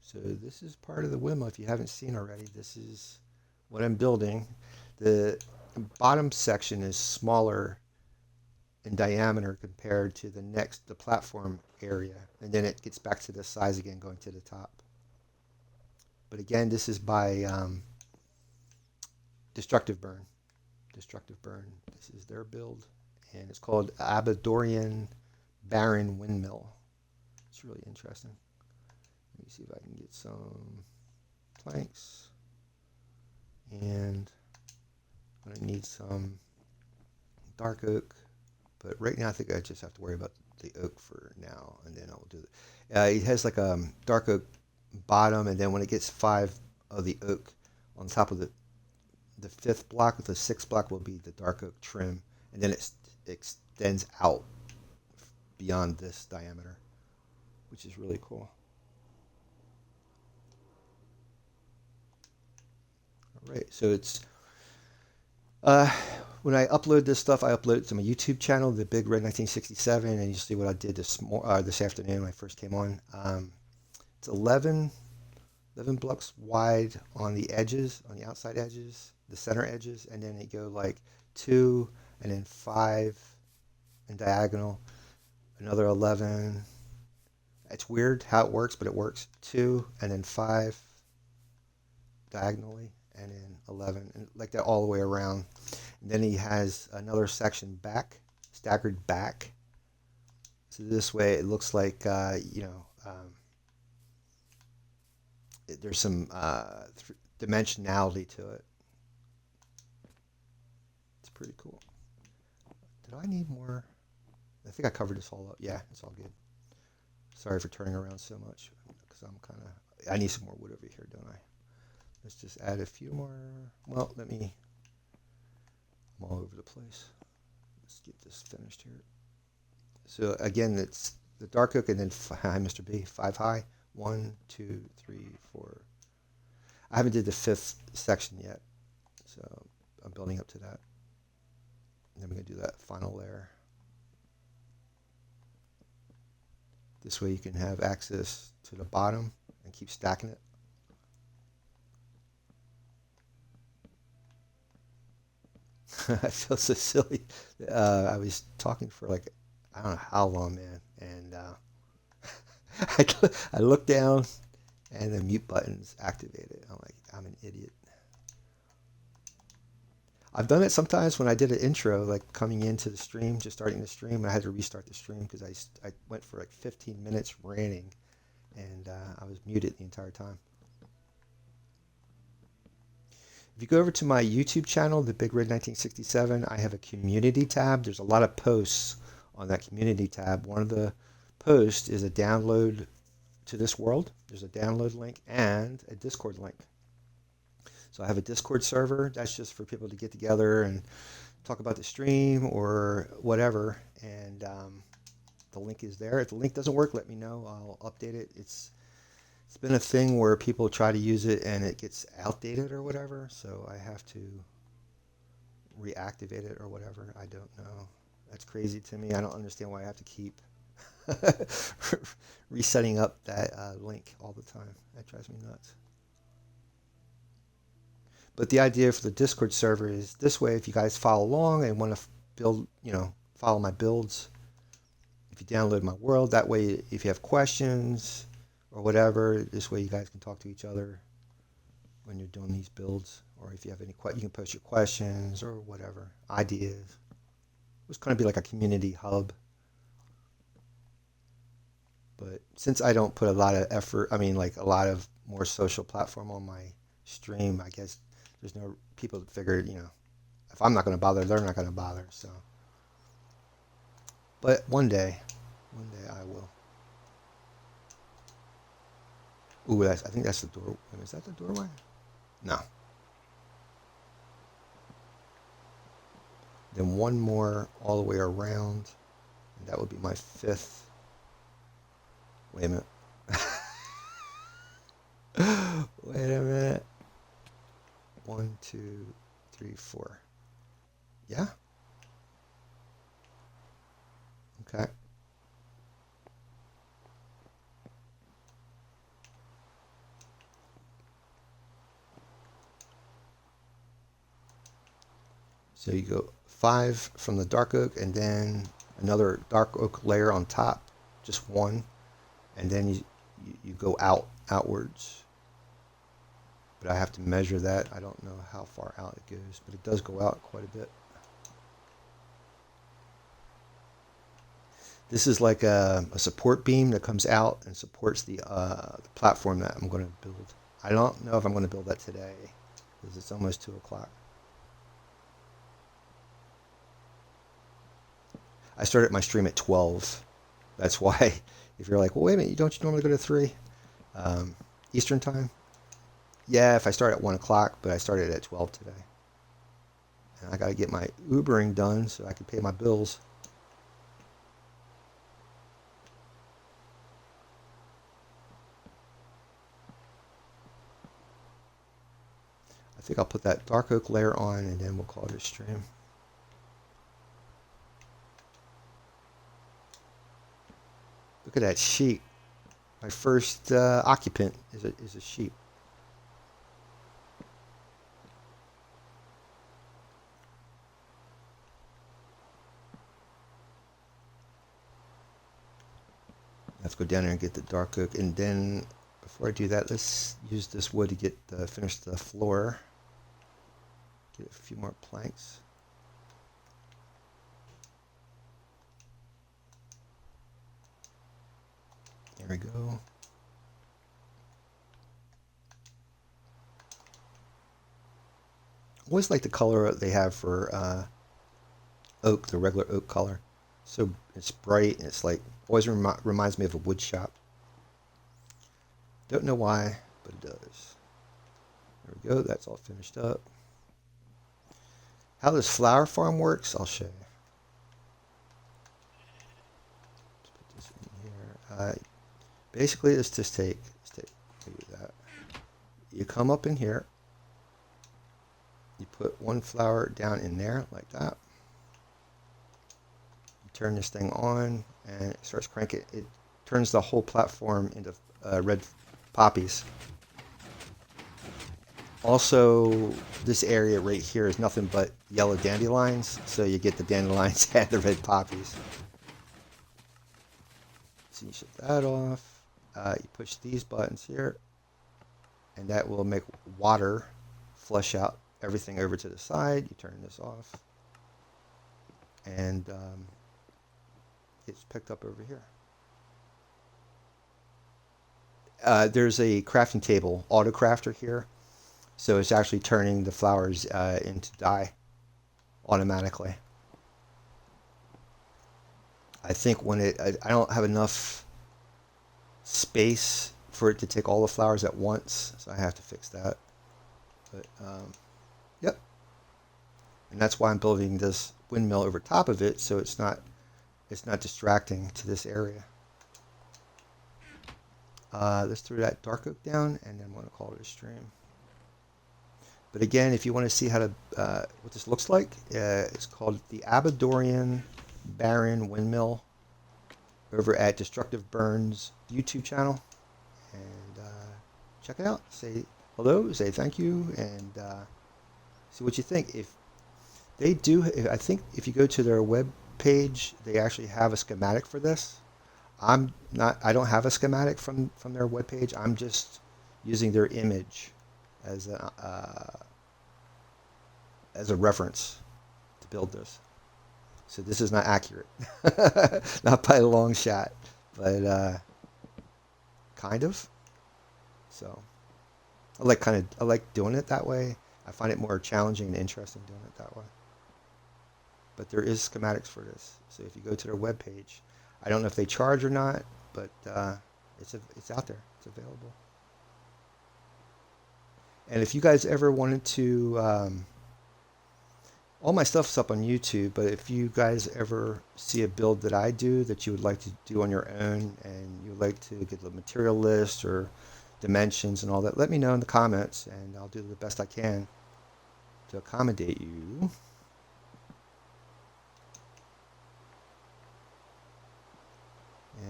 So this is part of the windmill. If you haven't seen already, this is what I'm building. The bottom section is smaller in diameter compared to the platform area, and then it gets back to the size again going to the top. But again, this is by Destructive Burn. Destructive Burn. This is their build, and it's called Abadorian Baron Windmill. It's really interesting. Let me see if I can get some planks, and I'm gonna need some dark oak, But right now, I think I just have to worry about the oak for now, and then I'll do it. It has like a dark oak bottom, and then when it gets 5 of the oak on top of the 5th block, the 6th block will be the dark oak trim, and then it extends out beyond this diameter, which is really cool. All right, so it's uh, when I upload this stuff, I upload it to my YouTube channel, The Big Red 1967, and you see what I did this afternoon when I first came on. It's 11 blocks wide on the edges, on the outside edges, the center edges, and then they go like 2 and then 5 in diagonal, another 11. It's weird how it works, but it works. 2 and then 5 diagonally, and then 11, and like that all the way around. And then he has another section back, staggered back. So this way it looks like, there's some dimensionality to it. It's pretty cool. Did I need more? I think I covered this all up. Yeah, it's all good. Sorry for turning around so much, because I need some more wood over here, don't I? Let's just add a few more. Well, I'm all over the place. Let's get this finished here. So again, it's the dark oak and then hi, Mr. B, 5 high. 1, 2, 3, 4. I haven't did the 5th section yet, so I'm building up to that. And then we're going to do that final layer. This way you can have access to the bottom and keep stacking it. I feel so silly. I was talking for like, I don't know how long, man. And I look down and the mute button's activated. I'm like, I'm an idiot. I've done it sometimes when I did an intro, like coming into the stream, just starting the stream, and I had to restart the stream because I went for like 15 minutes ranting, and I was muted the entire time. If you go over to my YouTube channel, The Big Red 1967, I have a community tab. There's a lot of posts on that community tab. One of the posts is a download to this world. There's a download link and a Discord link. So I have a Discord server. That's just for people to get together and talk about the stream or whatever. And the link is there. If the link doesn't work, let me know. I'll update it. It's been a thing where people try to use it and it gets outdated or whatever. So I have to reactivate it or whatever. I don't know. That's crazy to me. I don't understand why I have to keep resetting up that link all the time. That drives me nuts. But the idea for the Discord server is this way, if you guys follow along and want to build, follow my builds, if you download my world, that way if you have questions or whatever, this way you guys can talk to each other when you're doing these builds. Or if you have any you can post your questions or whatever, ideas. It's going to be like a community hub. But since I don't put a lot of effort, like a lot of more social platform on my stream, I guess there's no people that figured, if I'm not going to bother, they're not going to bother. So, but one day I will. Ooh, I think that's the door. Is that the doorway? No. Then one more all the way around, and that would be my 5th. Wait a minute. Wait a minute. 1, 2, 3, 4. Yeah? Okay. So you go 5 from the dark oak and then another dark oak layer on top, just one, and then you go outwards. But I have to measure that. I don't know how far out it goes, but it does go out quite a bit. This is like a support beam that comes out and supports the platform that I'm going to build. I don't know if I'm going to build that today because it's almost 2 o'clock. I started my stream at 12. That's why, if you're like, well, wait a minute, don't you normally go to 3 Eastern time? Yeah, if I start at 1 o'clock, but I started at 12 today. And I got to get my Ubering done so I can pay my bills. I think I'll put that dark oak layer on and then we'll call it a stream. Look at that sheep. My first occupant is a sheep. Let's go down there and get the dark oak, and then before I do that, let's use this wood to get finish the floor. Get a few more planks. There we go. I always like the color they have for oak, the regular oak color. So it's bright and it's like always reminds me of a wood shop. Don't know why, but it does. There we go. That's all finished up. How this flower farm works, I'll show you. Let's put this in here. Basically, let's take that. You come up in here. You put one flower down in there like that. You turn this thing on and it starts cranking. It turns the whole platform into red poppies. Also, this area right here is nothing but yellow dandelions, so you get the dandelions and the red poppies. So you shut that off. You push these buttons here, and that will make water flush out everything over to the side. You turn this off, and it's picked up over here. There's a crafting table, auto crafter here, so it's actually turning the flowers into dye automatically. I think when I don't have enough space for it to take all the flowers at once, so I have to fix that. But yep, and that's why I'm building this windmill over top of it, so it's not distracting to this area. Let's throw that dark oak down, and then I'm going to call it a stream. But again, if you want to see how to what this looks like, it's called the Abadorian Baron Windmill over at Destructive Burn's YouTube channel, and check it out. Say hello, say thank you, and see what you think. If they do, I think if you go to their web page, they actually have a schematic for this. I don't have a schematic from their web page. I'm just using their image as a reference to build this. So this is not accurate, not by a long shot, but kind of. So I like doing it that way. I find it more challenging and interesting doing it that way. But there is schematics for this. So if you go to their web page, I don't know if they charge or not, but it's out there. It's available. And if you guys ever wanted to, all my stuff's up on YouTube, but if you guys ever see a build that I do that you would like to do on your own, and you would like to get the material list or dimensions and all that, let me know in the comments, and I'll do the best I can to accommodate you.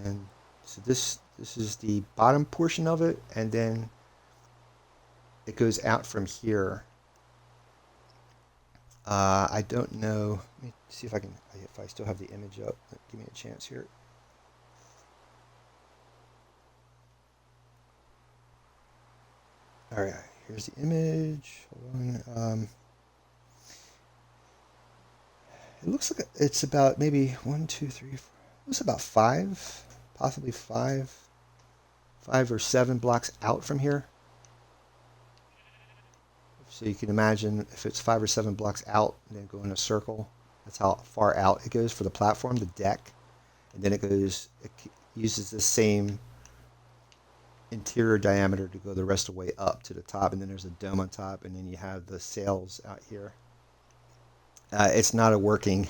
And so this is the bottom portion of it, and then it goes out from here. I don't know. Let me see if I still have the image up. Give me a chance here. All right, here's the image. Hold on. It looks like it's about maybe 1, 2, 3, 4. It's about 5, possibly 5 or 7 blocks out from here. So you can imagine if it's 5 or 7 blocks out, and then go in a circle, That's how far out it goes for the platform, the deck. And then it uses the same interior diameter to go the rest of the way up to the top. And then there's a dome on top, and then you have the sails out here. It's not a working,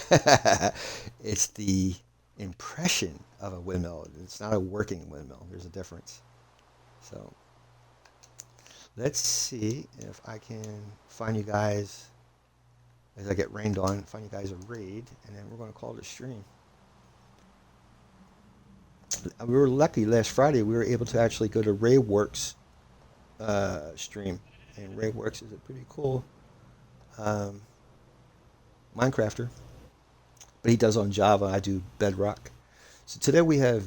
it's the impression of a windmill. It's not a working windmill. There's a difference. So let's see if I can find you guys as I get rained on, find you guys a raid, and then we're going to call it a stream. We were lucky last Friday. We were able to actually go to Rayworks stream, and Rayworks is a pretty cool um, Minecrafter, but he does on Java. I do Bedrock. So today we have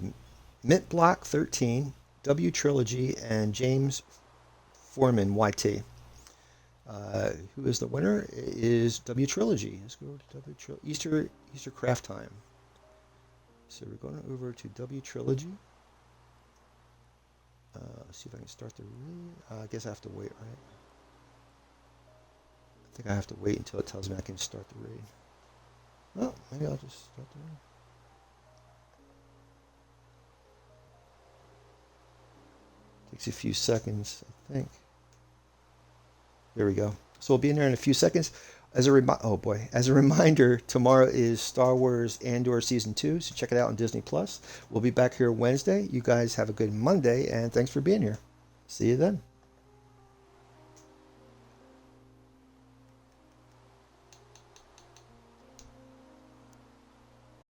Mint Block 13, W Trilogy, and James Foreman YT. Who is the winner? It is W Trilogy. Let's go to W Trilogy. Easter Craft Time. So we're going over to W Trilogy. See if I can start the read. I guess I have to wait, right? I think I have to wait until it tells me I can start the raid. Well, maybe I'll just start the raid. Takes a few seconds, I think. There we go. So we'll be in there in a few seconds. As a reminder, tomorrow is Star Wars Andor Season 2, so check it out on Disney+. We'll be back here Wednesday. You guys have a good Monday, and thanks for being here. See you then.